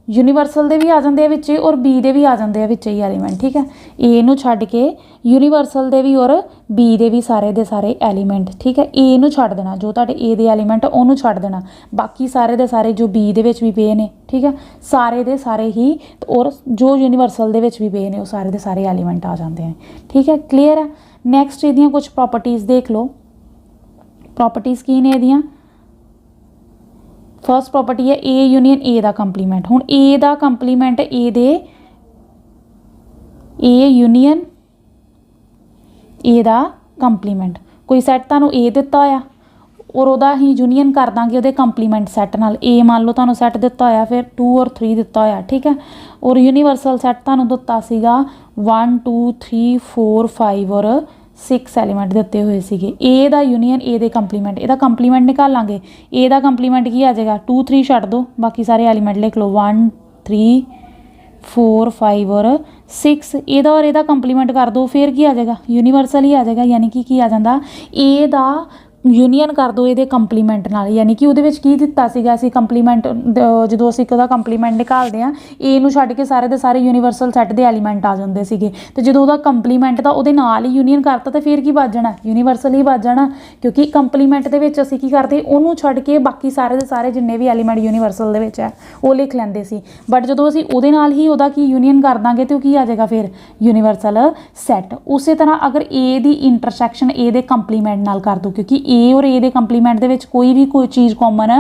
ਯੂਨੀਵਰਸਲ ਦੇ ਵੀ ਆ ਜਾਂਦੇ ਆ ਵਿੱਚ ਔਰ ਬੀ ਦੇ ਵੀ ਆ ਜਾਂਦੇ ਆ ਵਿੱਚ ਹੀ ਐਲੀਮੈਂਟ, ਠੀਕ ਹੈ। ਏ ਨੂੰ ਛੱਡ ਕੇ ਯੂਨੀਵਰਸਲ ਦੇ ਵੀ ਔਰ ਬੀ ਦੇ ਵੀ ਸਾਰੇ ਦੇ ਸਾਰੇ ਐਲੀਮੈਂਟ, ਠੀਕ ਹੈ। ਏ ਨੂੰ ਛੱਡ ਦੇਣਾ, ਜੋ ਤੁਹਾਡੇ ਏ ਦੇ ਐਲੀਮੈਂਟ ਉਹਨੂੰ ਛੱਡ ਦੇਣਾ, ਬਾਕੀ ਸਾਰੇ ਦੇ ਸਾਰੇ ਜੋ ਬੀ ਦੇ ਵਿੱਚ ਵੀ ਪਏ ਨੇ, ਠੀਕ ਹੈ, ਸਾਰੇ ਦੇ ਸਾਰੇ ਹੀ ਔਰ ਜੋ ਯੂਨੀਵਰਸਲ ਦੇ ਵਿੱਚ ਵੀ ਪਏ ਨੇ ਉਹ ਸਾਰੇ ਦੇ ਸਾਰੇ ਐਲੀਮੈਂਟ ਆ ਜਾਂਦੇ ਨੇ, ਠੀਕ ਹੈ। ਕਲੀਅਰ ਹੈ। ਨੈਕਸਟ ਇਹਦੀਆਂ ਕੁਝ ਪ੍ਰੋਪਰਟੀਜ਼ ਦੇਖ ਲਓ। ਪ੍ਰੋਪਰਟੀਜ਼ ਕੀ ਨੇ ਇਹਦੀਆਂ, ਫਸਟ ਪ੍ਰੋਪਰਟੀ ਹੈ ਏ ਯੂਨੀਅਨ ਏ ਦਾ ਕੰਪਲੀਮੈਂਟ। ਹੁਣ ਏ ਦਾ ਕੰਪਲੀਮੈਂਟ ਏ ਦੇ ਏ ਯੂਨੀਅਨ ਏ ਦਾ ਕੰਪਲੀਮੈਂਟ, ਕੋਈ ਸੈੱਟ ਤੁਹਾਨੂੰ ਏ ਦਿੱਤਾ ਹੋਇਆ ਔਰ ਉਹਦਾ ਹੀ ਯੂਨੀਅਨ ਕਰ ਦਾਂਗੇ ਉਹਦੇ ਕੰਪਲੀਮੈਂਟ ਸੈੱਟ ਨਾਲ। ਏ ਮੰਨ ਲਓ ਤੁਹਾਨੂੰ ਸੈੱਟ ਦਿੱਤਾ ਹੋਇਆ, ਫਿਰ 2 ਔਰ 3 ਦਿੱਤਾ ਹੋਇਆ, ਠੀਕ ਹੈ, ਔਰ ਯੂਨੀਵਰਸਲ ਸੈੱਟ ਤੁਹਾਨੂੰ ਦਿੱਤਾ ਸੀਗਾ 1 2 3 4 5 ਔਰ 6 ਐਲੀਮੈਂਟ ਦਿੱਤੇ ਹੋਏ ਸੀਗੇ। ਏ ਦਾ ਯੂਨੀਅਨ ਏ ਦੇ ਕੰਪਲੀਮੈਂਟ, ਇਹਦਾ ਕੰਪਲੀਮੈਂਟ ਨਿਕਾਲਾਂਗੇ। ਏ ਦਾ ਕੰਪਲੀਮੈਂਟ ਕੀ ਆ ਜਾਏਗਾ 2 3 ਛੱਡ ਦਿਓ, ਬਾਕੀ ਸਾਰੇ ਐਲੀਮੈਂਟ ਲਿਖ ਲਓ 1 3 4 5 ਔਰ 6। ਇਹਦਾ ਔਰ ਇਹਦਾ ਕੰਪਲੀਮੈਂਟ ਕਰ ਦਿਓ, ਫਿਰ ਕੀ ਆ ਜਾਏਗਾ ਯੂਨੀਵਰਸਲ ਹੀ ਆ ਜਾਏਗਾ। ਯਾਨੀ ਕਿ ਕੀ ਆ ਜਾਂਦਾ ਏ ਦਾ ਯੂਨੀਅਨ ਕਰ ਦਿਓ ਇਹਦੇ ਕੰਪਲੀਮੈਂਟ ਨਾਲ, ਯਾਨੀ ਕਿ ਉਹਦੇ ਵਿੱਚ ਕੀ ਦਿੱਤਾ ਸੀਗਾ ਅਸੀਂ ਕੰਪਲੀਮੈਂਟ, ਜਦੋਂ ਅਸੀਂ ਉਹਦਾ ਕੰਪਲੀਮੈਂਟ ਨਿਕਾਲਦੇ ਹਾਂ ਏ ਨੂੰ ਛੱਡ ਕੇ ਸਾਰੇ ਦੇ ਸਾਰੇ ਯੂਨੀਵਰਸਲ ਸੈੱਟ ਦੇ ਐਲੀਮੈਂਟ ਆ ਜਾਂਦੇ ਸੀਗੇ, ਤੇ ਜਦੋਂ ਉਹਦਾ ਕੰਪਲੀਮੈਂਟ ਦਾ ਉਹਦੇ ਨਾਲ ਹੀ ਯੂਨੀਅਨ ਕਰਤਾ ਤਾਂ ਫਿਰ ਕੀ ਬਚ ਜਾਣਾ ਯੂਨੀਵਰਸਲ ਹੀ ਬਚ ਜਾਣਾ, ਕਿਉਂਕਿ ਕੰਪਲੀਮੈਂਟ ਦੇ ਵਿੱਚ ਅਸੀਂ ਕੀ ਕਰਦੇ ਉਹਨੂੰ ਛੱਡ ਕੇ ਬਾਕੀ ਸਾਰੇ ਦੇ ਸਾਰੇ ਜਿੰਨੇ ਵੀ ਐਲੀਮੈਂਟ ਯੂਨੀਵਰਸਲ ਦੇ ਵਿੱਚ ਹੈ ਉਹ ਲਿਖ ਲੈਂਦੇ ਸੀ। ਬਟ ਜਦੋਂ ਅਸੀਂ ਉਹਦੇ ਨਾਲ ਹੀ ਉਹਦਾ ਕੀ ਯੂਨੀਅਨ ਕਰ ਦਾਂਗੇ ਤੇ ਉਹ ਕੀ ਆ ਜਾਏਗਾ ਫਿਰ ਯੂਨੀਵਰਸਲ ਸੈੱਟ। ਉਸੇ ਤਰ੍ਹਾਂ ਅਗਰ ਏ ਦੀ ਇੰਟਰਸੈਕਸ਼ਨ ਏ ਦੇ ਕੰਪਲੀਮੈਂਟ ਨਾਲ ਕਰ ਦਿਓ, ਕਿਉਂਕਿ ਏ ਔਰ ਏ ਦੇ ਕੰਪਲੀਮੈਂਟ ਦੇ ਵਿੱਚ ਕੋਈ ਵੀ ਕੋਈ ਚੀਜ਼ ਕਾਮਨ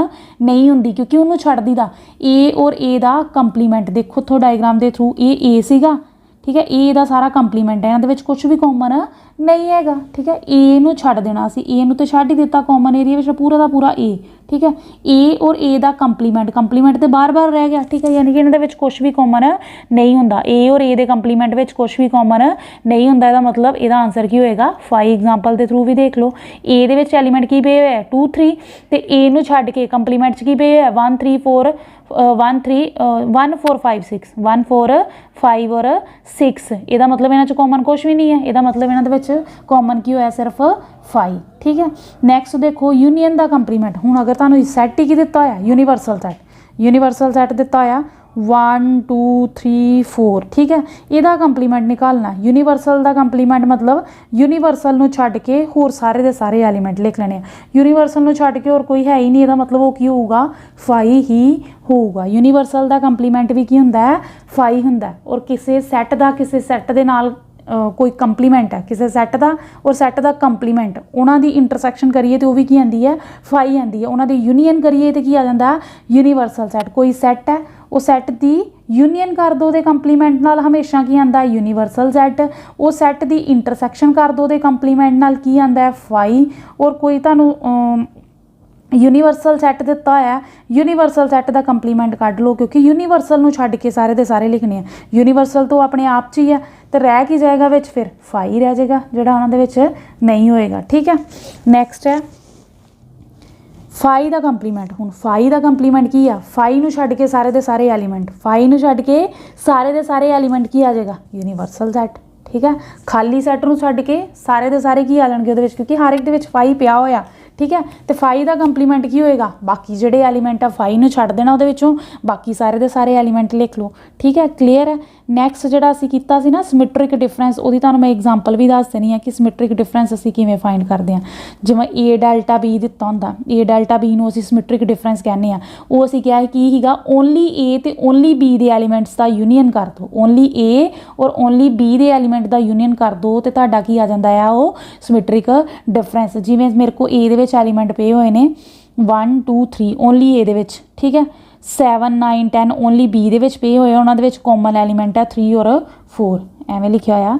ਨਹੀਂ ਹੁੰਦੀ, ਕਿਉਂਕਿ ਉਹਨੂੰ ਛੱਡ ਦੀਦਾ। ਏ ਔਰ ਏ ਦਾ ਕੰਪਲੀਮੈਂਟ ਦੇਖੋ ਇੱਥੋਂ ਡਾਇਗਰਾਮ ਦੇ ਥਰੂ, ਇਹ ਏ ਸੀਗਾ, ਠੀਕ ਹੈ, ਏ ਦਾ ਸਾਰਾ ਕੰਪਲੀਮੈਂਟ ਹੈ, ਇਹਨਾਂ ਦੇ ਵਿੱਚ ਕੁਝ ਵੀ ਕਾਮਨ ਨਹੀਂ ਹੈਗਾ, ਠੀਕ ਹੈ। ਏ ਨੂੰ ਛੱਡ ਦੇਣਾ ਅਸੀਂ, ਏ ਨੂੰ ਤੇ ਛੱਡ ਹੀ ਦਿੱਤਾ ਕਾਮਨ ਏਰੀਆ ਵਿੱਚ ਪੂਰਾ ਦਾ ਪੂਰਾ ਏ, ਠੀਕ ਹੈ। ਏ ਔਰ ਏ ਦਾ ਕੰਪਲੀਮੈਂਟ ਤੇ ਬਾਰ-ਬਾਰ ਰਹਿ ਗਿਆ, ਠੀਕ ਹੈ, ਯਾਨੀ ਕਿ ਇਹਨਾਂ ਦੇ ਵਿੱਚ ਕੁਝ ਵੀ ਕਾਮਨ ਨਹੀਂ ਹੁੰਦਾ। ਏ ਔਰ ਏ ਦੇ ਕੰਪਲੀਮੈਂਟ ਵਿੱਚ ਕੁਝ ਵੀ ਕਾਮਨ ਨਹੀਂ ਹੁੰਦਾ, ਇਹਦਾ ਮਤਲਬ ਇਹਦਾ ਆਨਸਰ ਕੀ ਹੋਏਗਾ 5। ਐਗਜ਼ਾਮਪਲ ਦੇ ਥਰੂ ਵੀ ਦੇਖ ਲਓ, ਏ ਦੇ ਵਿੱਚ ਐਲੀਮੈਂਟ ਕੀ ਪਏ ਹੋਏ 2 3, ਤੇ ਏ ਨੂੰ ਛੱਡ ਕੇ ਕੰਪਲੀਮੈਂਟ 'ਚ ਕੀ ਪਏ ਹੋਏ 1 3 4 1 3 1 4 5 6 1 4 5 ਔਰ 6। ਇਹਦਾ ਮਤਲਬ ਇਹਨਾਂ 'ਚ ਕਾਮਨ ਕੁਝ ਵੀ ਨਹੀਂ ਹੈ, ਇਹਦਾ ਮਤਲਬ ਇਹਨਾਂ ਦੇ ਵਿੱਚ ਕਾਮਨ ਕੀ ਹੋਇਆ ਸਿਰਫ 5, ਠੀਕ ਹੈ। ਨੈਕਸਟ ਦੇਖੋ ਯੂਨੀਅਨ ਦਾ ਕੰਪਲੀਮੈਂਟ। ਹੁਣ ਅਗਰ ਤੁਹਾਨੂੰ ਸੈੱਟ ਹੀ ਕੀ ਦਿੱਤਾ ਹੋਇਆ ਯੂਨੀਵਰਸਲ ਸੈੱਟ ਦਿੱਤਾ ਹੋਇਆ 1 2 3 4 ठीक है। ਇਹਦਾ ਕੰਪਲੀਮੈਂਟ ਨਿਕਾਲਣਾ। ਯੂਨੀਵਰਸਲ ਦਾ ਕੰਪਲੀਮੈਂਟ ਮਤਲਬ ਯੂਨੀਵਰਸਲ ਨੂੰ ਛੱਡ ਕੇ ਹੋਰ ਸਾਰੇ ਦੇ ਸਾਰੇ ਐਲੀਮੈਂਟ ਲਿਖ ਲੈਣੇ ਆ। ਯੂਨੀਵਰਸਲ ਨੂੰ ਛੱਡ ਕੇ ਹੋਰ ਕੋਈ ਹੈ ਹੀ ਨਹੀਂ, ਇਹਦਾ ਮਤਲਬ ਉਹ ਕੀ ਹੋਊਗਾ 5 ਹੀ ਹੋਊਗਾ। ਯੂਨੀਵਰਸਲ ਦਾ ਕੰਪਲੀਮੈਂਟ ਵੀ ਕੀ ਹੁੰਦਾ ਹੈ 5 ਹੁੰਦਾ ਹੈ। ਔਰ ਕਿਸੇ ਸੈੱਟ ਦਾ ਕਿਸੇ ਸੈੱਟ ਦੇ ਨਾਲ ਕੋਈ ਕੰਪਲੀਮੈਂਟ ਹੈ ਕਿਸੇ ਸੈੱਟ ਦਾ ਔਰ ਸੈੱਟ ਦਾ ਕੰਪਲੀਮੈਂਟ ਉਹਨਾਂ ਦੀ ਇੰਟਰਸੈਕਸ਼ਨ ਕਰੀਏ ਤੇ ਉਹ ਵੀ ਕੀ ਆਉਂਦੀ ਹੈ 5 ਆਉਂਦੀ ਹੈ। ਉਹਨਾਂ ਦੀ ਯੂਨੀਅਨ ਕਰੀਏ ਤੇ ਕੀ ਆ ਜਾਂਦਾ ਯੂਨੀਵਰਸਲ ਸੈੱਟ। ਕੋਈ ਸੈੱਟ ਹੈ ਉਹ ਸੈੱਟ ਦੀ ਯੂਨੀਅਨ ਕਰ ਦੋ ਉਹਦੇ ਕੰਪਲੀਮੈਂਟ ਨਾਲ ਹਮੇਸ਼ਾ ਕੀ ਆਉਂਦਾ ਯੂਨੀਵਰਸਲ ਸੈੱਟ। ਉਹ ਸੈੱਟ ਦੀ ਇੰਟਰਸੈਕਸ਼ਨ ਕਰ ਦੋ ਉਹਦੇ ਕੰਪਲੀਮੈਂਟ ਨਾਲ ਕੀ ਆਉਂਦਾ 5। ਔਰ ਕੋਈ ਤੁਹਾਨੂੰ ਯੂਨੀਵਰਸਲ ਸੈੱਟ ਦਿੱਤਾ ਹੋਇਆ ਯੂਨੀਵਰਸਲ ਸੈੱਟ ਦਾ ਕੰਪਲੀਮੈਂਟ ਕੱਢ ਲਓ ਕਿਉਂਕਿ ਯੂਨੀਵਰਸਲ ਨੂੰ ਛੱਡ ਕੇ ਸਾਰੇ ਦੇ ਸਾਰੇ ਲਿਖਣੇ ਆ। ਯੂਨੀਵਰਸਲ ਤੋਂ ਆਪਣੇ ਆਪ 'ਚ ਹੀ ਹੈ ਤੇ ਰਹਿ ਕੀ ਜਾਏਗਾ ਵਿੱਚ ਫਿਰ 5 ਰਹਿ ਜਾਏਗਾ ਜਿਹੜਾ ਉਹਨਾਂ ਦੇ ਵਿੱਚ ਨਹੀਂ ਹੋਏਗਾ। ਠੀਕ ਹੈ। ਨੈਕਸਟ ਹੈ 5 ਦਾ ਕੰਪਲੀਮੈਂਟ। ਹੁਣ 5 ਦਾ ਕੰਪਲੀਮੈਂਟ ਕੀ ਆ 5 ਨੂੰ ਛੱਡ ਕੇ ਸਾਰੇ ਦੇ ਸਾਰੇ ਐਲੀਮੈਂਟ 5 ਨੂੰ ਛੱਡ ਕੇ ਸਾਰੇ ਦੇ ਸਾਰੇ ਐਲੀਮੈਂਟ ਕੀ ਆ ਜਾਏਗਾ ਯੂਨੀਵਰਸਲ ਸੈੱਟ। ਠੀਕ ਹੈ। ਖਾਲੀ ਸੈੱਟ ਨੂੰ ਛੱਡ ਕੇ ਸਾਰੇ ਦੇ ਸਾਰੇ ਕੀ ਆ ਜਾਣਗੇ ਉਹਦੇ ਵਿੱਚ ਕਿਉਂਕਿ ਹਰ ਇੱਕ ਦੇ ਵਿੱਚ 5 ਪਿਆ ਹੋਇਆ। ਠੀਕ ਹੈ। ਤੇ 5 ਦਾ ਕੰਪਲੀਮੈਂਟ ਕੀ ਹੋਏਗਾ ਬਾਕੀ ਜਿਹੜੇ ਐਲੀਮੈਂਟ ਆ 5 ਨੂੰ ਛੱਡ ਦੇਣਾ ਉਹਦੇ ਵਿੱਚੋਂ ਬਾਕੀ ਸਾਰੇ ਦੇ ਸਾਰੇ ਐਲੀਮੈਂਟ ਲਿਖ ਲਓ। ਠੀਕ ਹੈ। ਕਲੀਅਰ ਹੈ। ਨੈਕਸਟ ਜਿਹੜਾ ਅਸੀਂ ਕੀਤਾ ਸੀ ਨਾ ਸਿਮੈਟ੍ਰਿਕ ਡਿਫਰੈਂਸ ਉਹਦੀ ਤੁਹਾਨੂੰ ਮੈਂ ਐਗਜ਼ਾਮਪਲ ਵੀ ਦੱਸ ਦੇਣੀ ਹੈ ਕਿ ਸਿਮੈਟ੍ਰਿਕ ਡਿਫਰੈਂਸ ਅਸੀਂ ਕਿਵੇਂ ਫਾਈਂਡ ਕਰਦੇ ਹਾਂ। ਜਿਵੇਂ A ਡੈਲਟਾ B ਦਿੱਤਾ ਹੁੰਦਾ A ਡੈਲਟਾ B ਨੂੰ ਅਸੀਂ ਸਿਮੈਟ੍ਰਿਕ ਡਿਫਰੈਂਸ ਕਹਿੰਦੇ ਹਾਂ। ਉਹ ਅਸੀਂ ਕਿਹਾ ਕੀ ਸੀਗਾ ਓਨਲੀ A ਤੇ ਓਨਲੀ B ਦੇ ਐਲੀਮੈਂਟਸ ਦਾ ਯੂਨੀਅਨ ਕਰ ਦਿਓ। ਓਨਲੀ A ਔਰ ਓਨਲੀ B ਦੇ ਐਲੀਮੈਂਟ ਦਾ ਯੂਨੀਅਨ ਕਰ ਦਿਓ ਤੇ ਤੁਹਾਡਾ ਕੀ ਆ ਜਾਂਦਾ ਆ ਉਹ ਸਿਮੈਟ੍ਰਿਕ ਡਿਫਰੈਂਸ। ਜਿਵੇਂ ਮੇਰੇ ਕੋਲ A ਦੇ ਵਿੱਚ ਐਲੀਮੈਂਟ ਪਏ ਹੋਏ ਨੇ 1 2 3 ਓਨਲੀ A ਦੇ ਵਿੱਚ। ਠੀਕ ਹੈ। 7 9 10 ਓਨਲੀ B ਦੇ ਵਿੱਚ ਪਏ ਹੋਏ ਉਹਨਾਂ ਦੇ ਵਿੱਚ ਕਾਮਨ ਐਲੀਮੈਂਟ ਹੈ 3 ਔਰ 4 ਐਵੇਂ ਲਿਖਿਆ ਹੋਇਆ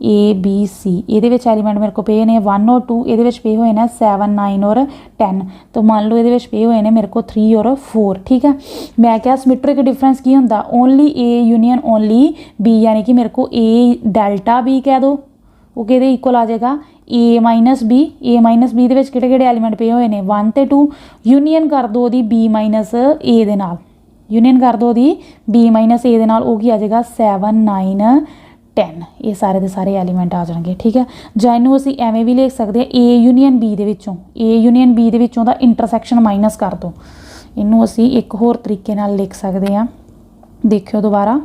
A B C। ਇਹਦੇ ਵਿੱਚ ਐਲੀਮੈਂਟ ਮੇਰੇ ਕੋਲ ਪਏ ਨੇ 1 ਔਰ 2 ਇਹਦੇ ਵਿੱਚ ਪਏ ਹੋਏ ਨੇ 7 9 ਔਰ 10 ਤਾਂ ਮੰਨ ਲਓ ਇਹਦੇ ਵਿੱਚ ਪਏ ਹੋਏ ਨੇ ਮੇਰੇ ਕੋਲ 3 ਔਰ 4। ਠੀਕ ਹੈ। ਮੈਂ ਕਿਹਾ ਸਿਮੈਟ੍ਰਿਕ ਡਿਫਰੈਂਸ ਕੀ ਹੁੰਦਾ only A union only B ਯਾਨੀ ਕਿ ਮੇਰੇ ਕੋਲ A ਡੈਲਟਾ B ਕਹਿ ਦਿਓ ਉਹ ਕਿਹਦੇ ਇਕੁਅਲ ਆ ਜਾਏਗਾ A minus B। A minus B ਦੇ ਵਿੱਚ ਕਿਹੜੇ ਕਿਹੜੇ ਐਲੀਮੈਂਟ ਪਏ ਹੋਏ ਨੇ 1 ਤੇ 2 ਯੂਨੀਅਨ ਕਰ ਦਿਓ ਉਹਦੀ B ਮਾਈਨਸ A ਦੇ ਨਾਲ। ਯੂਨੀਅਨ ਕਰ ਦਿਓ ਉਹਦੀ B ਮਾਈਨਸ A ਦੇ ਨਾਲ ਉਹ ਕੀ ਆ ਜਾਏਗਾ 7 9 10 ਇਹ ਸਾਰੇ ਦੇ ਸਾਰੇ ਐਲੀਮੈਂਟ ਆ ਜਾਣਗੇ। ਠੀਕ ਹੈ। ਜਾਂ ਇਹਨੂੰ ਅਸੀਂ ਐਵੇਂ ਵੀ ਲਿਖ ਸਕਦੇ ਹਾਂ A ਯੂਨੀਅਨ B ਦੇ ਵਿੱਚੋਂ A ਯੂਨੀਅਨ B ਦੇ ਵਿੱਚੋਂ ਦਾ ਇੰਟਰਸੈਕਸ਼ਨ ਮਾਈਨਸ ਕਰ ਦਿਓ। ਇਹਨੂੰ ਅਸੀਂ ਇੱਕ ਹੋਰ ਤਰੀਕੇ ਨਾਲ ਲਿਖ ਸਕਦੇ ਹਾਂ ਦੇਖਿਓ ਦੁਬਾਰਾ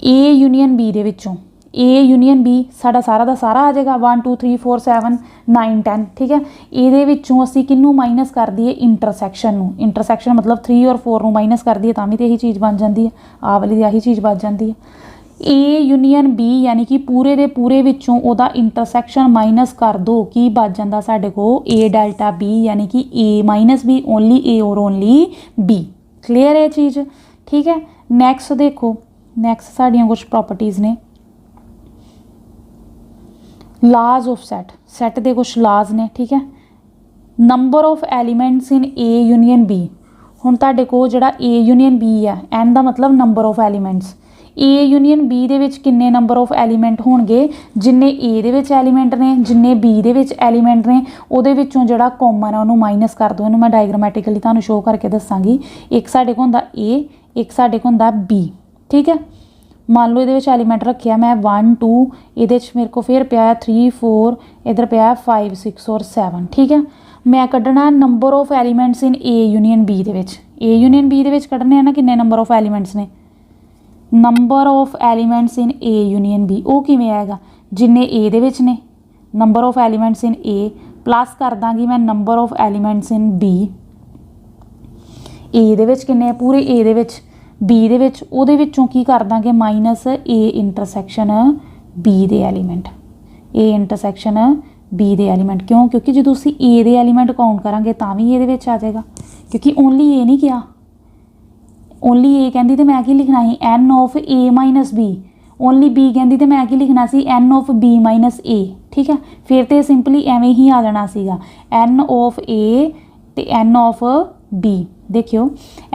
A ਯੂਨੀਅਨ B ਦੇ ਵਿੱਚੋਂ A ਯੂਨੀਅਨ B ਸਾਡਾ ਸਾਰਾ ਦਾ ਸਾਰਾ ਆ ਜਾਏਗਾ 1 2 3 4 7 9 10। ਠੀਕ ਹੈ। ਇਹਦੇ ਵਿੱਚੋਂ ਅਸੀਂ ਕਿਹਨੂੰ ਮਾਈਨਸ ਕਰ ਦਈਏ ਇੰਟਰਸੈਕਸ਼ਨ ਨੂੰ। ਇੰਟਰਸੈਕਸ਼ਨ ਮਤਲਬ 3 ਔਰ 4 ਨੂੰ ਮਾਈਨਸ ਕਰ ਦਈਏ ਤਾਂ ਵੀ ਤਾਂ ਇਹੀ ਚੀਜ਼ ਬਣ ਜਾਂਦੀ ਹੈ ਆਹ ਵਾਲੀ ਦੀ ਆਹੀ ਚੀਜ਼ ਬਣ ਜਾਂਦੀ ਹੈ। A ਯੂਨੀਅਨ B ਯਾਨੀ ਕਿ ਪੂਰੇ ਦੇ ਪੂਰੇ ਵਿੱਚੋਂ ਉਹਦਾ ਇੰਟਰਸੈਕਸ਼ਨ ਮਾਈਨਸ ਕਰ ਦਿਓ ਕੀ ਬਚ ਜਾਂਦਾ ਸਾਡੇ ਕੋਲ A ਡੈਲਟਾ B ਯਾਨੀ ਕਿ A minus B only A ਔਰ ਓਨਲੀ B। ਕਲੀਅਰ ਹੈ ਚੀਜ਼। ਠੀਕ ਹੈ। ਨੈਕਸਟ ਦੇਖੋ ਨੈਕਸਟ ਸਾਡੀਆਂ ਕੁਛ ਪ੍ਰੋਪਰਟੀਜ਼ ਨੇ ਲਾਜ਼ ਆਫ ਸੈੱਟ ਦੇ ਕੁਛ ਲਾਜ਼ ਨੇ। ਠੀਕ ਹੈ। Number of elements in A union B। ਹੁਣ ਤੁਹਾਡੇ ਕੋਲ ਜਿਹੜਾ A ਯੂਨੀਅਨ B ਆ N ਦਾ ਮਤਲਬ number of elements. A union B ਦੇ ਵਿੱਚ ਕਿੰਨੇ ਨੰਬਰ ਆਫ ਐਲੀਮੈਂਟ ਹੋਣਗੇ ਜਿੰਨੇ A ਦੇ ਵਿੱਚ ਐਲੀਮੈਂਟ ਨੇ ਜਿੰਨੇ B ਦੇ ਵਿੱਚ ਐਲੀਮੈਂਟ ਨੇ ਉਹਦੇ ਵਿੱਚੋਂ ਜਿਹੜਾ ਕਾਮਨ ਆ ਉਹਨੂੰ ਮਾਈਨਸ ਕਰ ਦਿਓ। ਇਹਨੂੰ ਮੈਂ ਡਾਇਗਰਾਮੈਟਿਕਲੀ ਤੁਹਾਨੂੰ ਸ਼ੋਅ ਕਰਕੇ ਦੱਸਾਂਗੀ। ਇੱਕ ਸਾਡੇ ਕੋਲ ਹੁੰਦਾ A ਇੱਕ ਸਾਡੇ ਕੋਲ ਹੁੰਦਾ B। ਠੀਕ ਹੈ। ਮੰਨ ਲਓ ਇਹਦੇ ਵਿੱਚ ਐਲੀਮੈਂਟ ਰੱਖਿਆ ਮੈਂ 1 2 ਇਹਦੇ 'ਚ ਮੇਰੇ ਕੋਲ ਫਿਰ ਪਿਆ 3 4 ਇੱਧਰ ਪਿਆ 5 6 ਔਰ 7। ਠੀਕ ਹੈ। ਮੈਂ ਕੱਢਣਾ number of elements in A union B ਦੇ ਵਿੱਚ। A ਯੂਨੀਅਨ B ਦੇ ਵਿੱਚ ਕੱਢਣੇ ਆ ਨਾ ਕਿੰਨੇ ਨੰਬਰ ਆਫ ਐਲੀਮੈਂਟਸ ਨੇ number of elements in A union B ਉਹ ਕਿਵੇਂ ਆਏਗਾ ਜਿੰਨੇ A ਦੇ ਵਿੱਚ ਨੇ number of elements in A plus ਕਰ ਦਾਂਗੀ ਮੈਂ number of elements in B। A ਦੇ ਵਿੱਚ ਕਿੰਨੇ ਪੂਰੇ A ਦੇ ਵਿੱਚ B ਦੇ ਵਿੱਚ ਉਹਦੇ ਵਿੱਚੋਂ ਕੀ ਕਰ ਦਾਂਗੇ ਮਾਈਨਸ A ਇੰਟਰਸੈਕਸ਼ਨ B ਦੇ ਐਲੀਮੈਂਟ A ਇੰਟਰਸੈਕਸ਼ਨ B ਦੇ ਐਲੀਮੈਂਟ। ਕਿਉਂ ਕਿਉਂਕਿ ਜਦੋਂ ਅਸੀਂ A ਦੇ ਐਲੀਮੈਂਟ ਕਾਊਂਟ ਕਰਾਂਗੇ ਤਾਂ ਵੀ ਇਹਦੇ ਵਿੱਚ ਆ ਜਾਏਗਾ ਕਿਉਂਕਿ ਓਨਲੀ A ਨਹੀਂ ਕਿਹਾ ਓਨਲੀ A ਕਹਿੰਦੀ ਤੇ ਮੈਂ ਕੀ ਲਿਖਣਾ ਸੀ N of A minus B। Only B ਕਹਿੰਦੀ ਤੇ ਮੈਂ ਕੀ ਲਿਖਣਾ ਸੀ N of B minus A। ਠੀਕ ਹੈ। ਫਿਰ ਤੇ ਸਿੰਪਲੀ ਐਵੇਂ ਹੀ ਆ ਜਾਣਾ ਸੀਗਾ N ਆਫ A ਤੇ N ਆਫ B। देखियो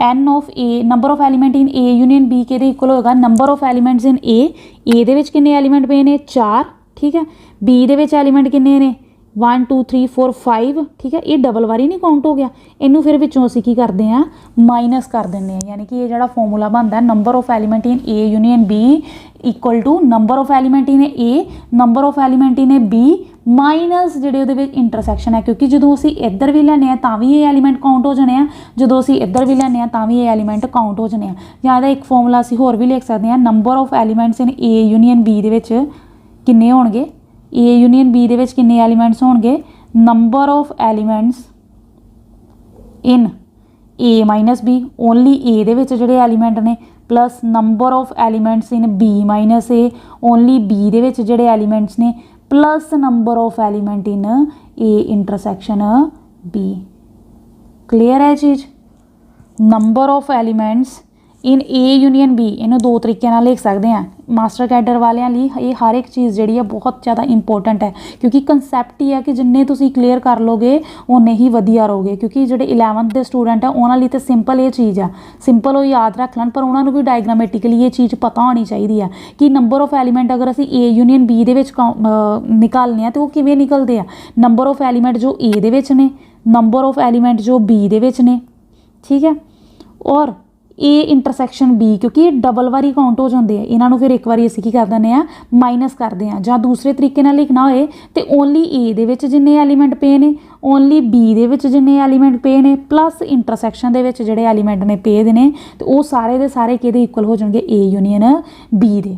N of A number of element in A union B के इक्वल होगा number of elements in A दे विच किन्ने एलीमेंट पे ने 4। ठीक है। B दे विच एलीमेंट किन्ने ने 1 2 3 4 5। ठीक है। ये डबल वारी नहीं काउंट हो गया इनू फिर विचों असीं की करते हैं माइनस कर देंगे यानी कि ये जिहड़ा फॉर्मूला बनता है number of element in A union B equal to number of element in A number of element in B minus ਜਿਹੜੇ ਉਹਦੇ ਵਿੱਚ ਇੰਟਰਸੈਕਸ਼ਨ ਹੈ, ਕਿਉਂਕਿ ਜਦੋਂ ਅਸੀਂ ਇੱਧਰ ਵੀ ਲੈਂਦੇ ਹਾਂ ਤਾਂ ਵੀ ਇਹ ਐਲੀਮੈਂਟ ਕਾਊਂਟ ਹੋ ਜਾਣੇ ਆ, ਜਦੋਂ ਅਸੀਂ ਇੱਧਰ ਵੀ ਲੈਂਦੇ ਹਾਂ ਤਾਂ ਵੀ ਇਹ ਐਲੀਮੈਂਟ ਕਾਊਂਟ ਹੋ ਜਾਣੇ ਆ। ਜਾਂ ਇਹਦਾ ਇੱਕ ਫਾਰਮੂਲਾ ਅਸੀਂ ਹੋਰ ਵੀ ਲਿਖ ਸਕਦੇ ਹਾਂ, number of elements in A union B ਦੇ ਵਿੱਚ ਕਿੰਨੇ ਹੋਣਗੇ, A ਯੂਨੀਅਨ B ਦੇ ਵਿੱਚ ਕਿੰਨੇ ਐਲੀਮੈਂਟਸ ਹੋਣਗੇ, number of elements in A minus B, only A ਦੇ ਵਿੱਚ ਜਿਹੜੇ ਐਲੀਮੈਂਟ ਨੇ, plus number of elements in B minus A, only B ਦੇ ਵਿੱਚ ਜਿਹੜੇ ਐਲੀਮੈਂਟਸ ਨੇ, plus number of element in A intersection B। Clear ਹੈ ਚੀਜ਼। Number of elements in A union B, ਇਹਨੂੰ ਦੋ ਤਰੀਕੇ ਨਾਲ ਲਿਖ ਸਕਦੇ ਹਾਂ। ਮਾਸਟਰ ਕੈਡਰ ਵਾਲਿਆਂ ਲਈ ਇਹ ਹਰ ਇੱਕ ਚੀਜ਼ ਜਿਹੜੀ ਹੈ ਬਹੁਤ ਜ਼ਿਆਦਾ ਇੰਪੋਰਟੈਂਟ ਹੈ, ਕਿਉਂਕਿ ਕਨਸੈਪਟ ਹੀ ਹੈ ਕਿ ਜਿੰਨੇ ਤੁਸੀਂ ਕਲੀਅਰ ਕਰ ਲੋਗੇ ਉਨੇ ਹੀ ਵਧੀਆ ਰਹੋਗੇ। ਕਿਉਂਕਿ ਜਿਹੜੇ 11th ਦੇ ਸਟੂਡੈਂਟ ਆ ਉਹਨਾਂ ਲਈ ਤਾਂ ਸਿੰਪਲ ਇਹ ਚੀਜ਼ ਆ, ਸਿੰਪਲ ਉਹ ਯਾਦ ਰੱਖ ਲੈਣ, ਪਰ ਉਹਨਾਂ ਨੂੰ ਵੀ ਡਾਇਗਰਾਮੈਟਿਕਲੀ ਇਹ ਚੀਜ਼ ਪਤਾ ਹੋਣੀ ਚਾਹੀਦੀ ਆ ਕਿ ਨੰਬਰ ਆਫ ਐਲੀਮੈਂਟ ਅਗਰ ਅਸੀਂ A ਯੂਨੀਅਨ B ਦੇ ਵਿੱਚ ਨਿਕਾਲਨੇ ਆ ਤਾਂ ਉਹ ਕਿਵੇਂ ਨਿਕਲਦੇ ਆ। ਨੰਬਰ ਆਫ ਐਲੀਮੈਂਟ ਜੋ A ਦੇ ਵਿੱਚ ਨੇ, ਨੰਬਰ ਆਫ ਐਲੀਮੈਂਟ ਜੋ B ਦੇ ਵਿੱਚ ਨੇ, ਠੀਕ ਹੈ, ਔਰ A ਇੰਟਰਸੈਕਸ਼ਨ B, ਕਿਉਂਕਿ ਇਹ ਡਬਲ ਵਾਰੀ ਕਾਊਂਟ ਹੋ ਜਾਂਦੇ ਆ, ਇਹਨਾਂ ਨੂੰ ਫਿਰ ਇੱਕ ਵਾਰੀ ਅਸੀਂ ਕੀ ਕਰ ਦਿੰਦੇ ਆ, ਮਾਈਨਸ ਕਰਦੇ ਆ। ਜਾਂ ਦੂਸਰੇ ਤਰੀਕੇ ਨਾਲ ਲਿਖਣਾ ਹੋਏ ਤੇ ਓਨਲੀ A ਦੇ ਵਿੱਚ ਜਿੰਨੇ ਐਲੀਮੈਂਟ ਪਏ ਨੇ, ਓਨਲੀ B ਦੇ ਵਿੱਚ ਜਿੰਨੇ ਐਲੀਮੈਂਟ ਪਏ ਨੇ, ਪਲੱਸ ਇੰਟਰਸੈਕਸ਼ਨ ਦੇ ਵਿੱਚ ਜਿਹੜੇ ਐਲੀਮੈਂਟ ਨੇ ਪਏ ਦੇ ਨੇ, ਤੇ ਉਹ ਸਾਰੇ ਦੇ ਸਾਰੇ ਕਿਹਦੇ ਇਕੁਅਲ ਹੋ ਜਾਣਗੇ, A ਯੂਨੀਅਨ B ਦੇ।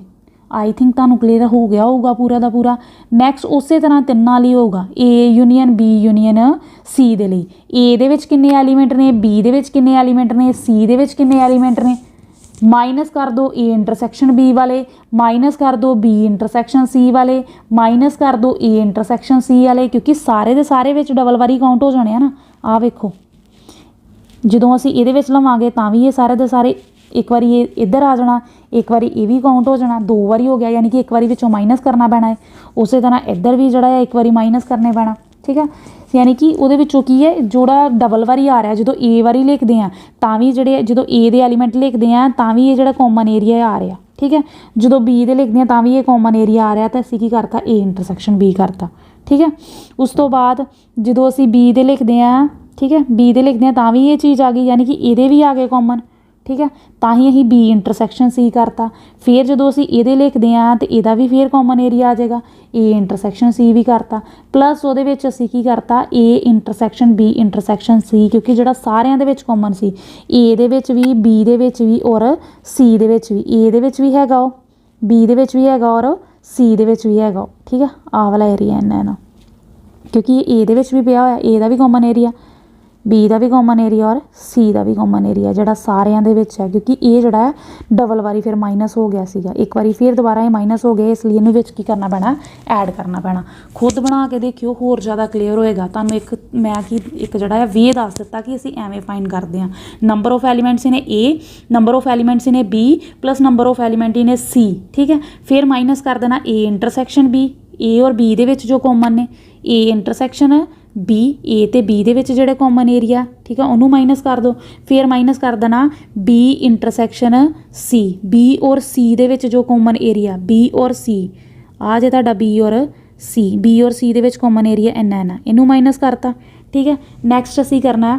ਆਈ ਥਿੰਕ ਤੁਹਾਨੂੰ ਕਲੀਅਰ ਹੋ ਗਿਆ ਹੋਊਗਾ ਪੂਰਾ ਦਾ ਪੂਰਾ। ਨੈਕਸਟ ਉਸੇ ਤਰ੍ਹਾਂ ਤਿੰਨਾਂ ਲਈ ਹੋਊਗਾ, A union B union C ਦੇ ਲਈ। A ਦੇ ਵਿੱਚ ਕਿੰਨੇ ਐਲੀਮੈਂਟ ਨੇ, B ਦੇ ਵਿੱਚ ਕਿੰਨੇ ਐਲੀਮੈਂਟ ਨੇ, C ਦੇ ਵਿੱਚ ਕਿੰਨੇ ਐਲੀਮੈਂਟ ਨੇ, ਮਾਈਨਸ ਕਰ ਦਿਓ A ਇੰਟਰਸੈਕਸ਼ਨ B ਵਾਲੇ, ਮਾਈਨਸ ਕਰ ਦਿਓ B ਇੰਟਰਸੈਕਸ਼ਨ C ਵਾਲੇ, ਮਾਈਨਸ ਕਰ ਦਿਓ A ਇੰਟਰਸੈਕਸ਼ਨ C ਵਾਲੇ, ਕਿਉਂਕਿ ਸਾਰੇ ਦੇ ਸਾਰੇ ਵਿੱਚ ਡਬਲ ਵਾਰੀ ਕਾਊਂਟ ਹੋ ਜਾਣੇ ਆ ਨਾ। ਆਹ ਵੇਖੋ, ਜਦੋਂ ਅਸੀਂ ਇਹਦੇ ਵਿੱਚ ਲਵਾਂਗੇ ਤਾਂ ਵੀ ਇਹ ਸਾਰੇ ਦੇ ਸਾਰੇ ਇੱਕ ਵਾਰੀ ਇਹ ਇੱਧਰ ਆ ਜਾਣਾ, ਇੱਕ ਵਾਰੀ ਇਹ ਵੀ ਕਾਊਂਟ ਹੋ ਜਾਣਾ, ਦੋ ਵਾਰੀ ਹੋ ਗਿਆ, ਯਾਨੀ ਕਿ ਇੱਕ ਵਾਰੀ ਵਿੱਚੋਂ ਮਾਈਨਸ ਕਰਨਾ ਪੈਣਾ ਹੈ। ਉਸੇ ਤਰ੍ਹਾਂ ਇੱਧਰ ਵੀ ਜਿਹੜਾ ਹੈ ਇੱਕ ਵਾਰੀ ਮਾਈਨਸ ਕਰਨੇ ਪੈਣਾ, ਠੀਕ ਹੈ। ਯਾਨੀ ਕਿ ਉਹਦੇ ਵਿੱਚੋਂ ਕੀ ਹੈ, ਜਿਹੜਾ ਡਬਲ ਵਾਰੀ ਆ ਰਿਹਾ, ਜਦੋਂ A ਵਾਰੀ ਲਿਖਦੇ ਆ ਤਾਂ ਵੀ ਜਿਹੜੇ, ਜਦੋਂ A ਦੇ ਐਲੀਮੈਂਟ ਲਿਖਦੇ ਆ ਤਾਂ ਵੀ ਇਹ ਜਿਹੜਾ ਕਾਮਨ ਏਰੀਆ ਆ ਰਿਹਾ, ਠੀਕ ਹੈ। ਜਦੋਂ B ਦੇ ਲਿਖਦੇ ਆ ਤਾਂ ਵੀ ਇਹ ਕਾਮਨ ਏਰੀਆ ਆ ਰਿਹਾ, ਤਾਂ ਅਸੀਂ ਕੀ ਕਰਤਾ, A ਇੰਟਰਸੈਕਸ਼ਨ B ਕਰਤਾ, ਠੀਕ ਹੈ। ਉਸ ਤੋਂ ਬਾਅਦ ਜਦੋਂ ਅਸੀਂ B ਦੇ ਲਿਖਦੇ ਆ, ਠੀਕ ਹੈ, B ਦੇ ਲਿਖਦੇ ਆ ਤਾਂ ਵੀ ਇਹ ਚੀਜ਼ ਆ ਗਈ, ਯਾਨੀ ਕਿ ਇਹਦੇ ਵੀ ਆ ਗਏ ਕਾਮਨ, ਠੀਕ ਹੈ, ਤਾਂ ਹੀ ਅਸੀਂ B ਇੰਟਰਸੈਕਸ਼ਨ C ਕਰਤਾ। ਫਿਰ ਜਦੋਂ ਅਸੀਂ ਇਹਦੇ ਲਿਖਦੇ ਹਾਂ ਤਾਂ ਇਹਦਾ ਵੀ ਫਿਰ ਕਾਮਨ ਏਰੀਆ ਆ ਜਾਏਗਾ, A ਇੰਟਰਸੈਕਸ਼ਨ C ਵੀ ਕਰਤਾ, ਪਲੱਸ ਉਹਦੇ ਵਿੱਚ ਅਸੀਂ ਕੀ ਕਰਤਾ, A intersection B intersection C, ਕਿਉਂਕਿ ਜਿਹੜਾ ਸਾਰਿਆਂ ਦੇ ਵਿੱਚ ਕਾਮਨ ਸੀ, A ਦੇ ਵਿੱਚ ਵੀ, B ਦੇ ਵਿੱਚ ਵੀ ਔਰ C ਦੇ ਵਿੱਚ ਵੀ। A ਦੇ ਵਿੱਚ ਵੀ ਹੈਗਾ ਉਹ, B ਦੇ ਵਿੱਚ ਵੀ ਹੈਗਾ ਔਰ C ਦੇ ਵਿੱਚ ਵੀ ਹੈਗਾ, ਠੀਕ ਹੈ। ਆਹ ਵਾਲਾ ਏਰੀਆ ਇਹਨਾਂ ਨਾ, ਕਿਉਂਕਿ A ਦੇ ਵਿੱਚ ਵੀ ਪਿਆ ਹੋਇਆ, A ਦਾ ਵੀ ਕਾਮਨ ਏਰੀਆ, B ਦਾ ਵੀ ਕਾਮਨ ਏਰੀਆ ਔਰ C ਦਾ ਵੀ ਕਾਮਨ ਏਰੀਆ, ਜਿਹੜਾ ਸਾਰਿਆਂ ਦੇ ਵਿੱਚ ਹੈ। ਕਿਉਂਕਿ ਇਹ ਜਿਹੜਾ ਹੈ ਡਬਲ ਵਾਰੀ ਫਿਰ ਮਾਈਨਸ ਹੋ ਗਿਆ ਸੀਗਾ, ਇੱਕ ਵਾਰੀ ਫਿਰ ਦੁਬਾਰਾ ਇਹ ਮਾਈਨਸ ਹੋ ਗਿਆ, ਇਸ ਲਈ ਇਹਨੂੰ ਵਿੱਚ ਕੀ ਕਰਨਾ ਪੈਣਾ, ਐਡ ਕਰਨਾ ਪੈਣਾ। ਖੁਦ ਬਣਾ ਕੇ ਦੇਖਿਓ, ਹੋਰ ਜ਼ਿਆਦਾ ਕਲੀਅਰ ਹੋਏਗਾ ਤੁਹਾਨੂੰ। ਇੱਕ ਜਿਹੜਾ ਹੈ ਵੇ ਦੱਸ ਦਿੱਤਾ ਕਿ ਅਸੀਂ ਐਵੇਂ ਫਾਈਂਡ ਕਰਦੇ ਹਾਂ, number of elements in A, number of elements in B plus number of element in C, ਠੀਕ ਹੈ। ਫਿਰ ਮਾਈਨਸ ਕਰ ਦੇਣਾ A ਇੰਟਰਸੈਕਸ਼ਨ B, A ਔਰ B ਦੇ ਵਿੱਚ ਜੋ ਕਾਮਨ ਨੇ, A ਇੰਟਰਸੈਕਸ਼ਨ B, A ਤੇ B ਦੇ ਵਿੱਚ ਜਿਹੜੇ ਕਾਮਨ ਏਰੀਆ, ਠੀਕ ਹੈ, ਉਹਨੂੰ ਮਾਈਨਸ ਕਰ ਦਿਓ। ਫਿਰ ਮਾਈਨਸ ਕਰ ਦੇਣਾ B ਇੰਟਰਸੈਕਸ਼ਨ C, B ਔਰ C ਦੇ ਵਿੱਚ ਜੋ ਕਾਮਨ ਏਰੀਆ, B ਔਰ C, ਆ ਜੇ ਤੁਹਾਡਾ B ਔਰ C, B ਔਰ C ਦੇ ਵਿੱਚ ਕਾਮਨ ਏਰੀਆ ਇੰਨਾ, ਇਹਨੂੰ ਮਾਈਨਸ ਕਰਤਾ, ਠੀਕ ਹੈ। ਨੈਕਸਟ ਅਸੀਂ ਕਰਨਾ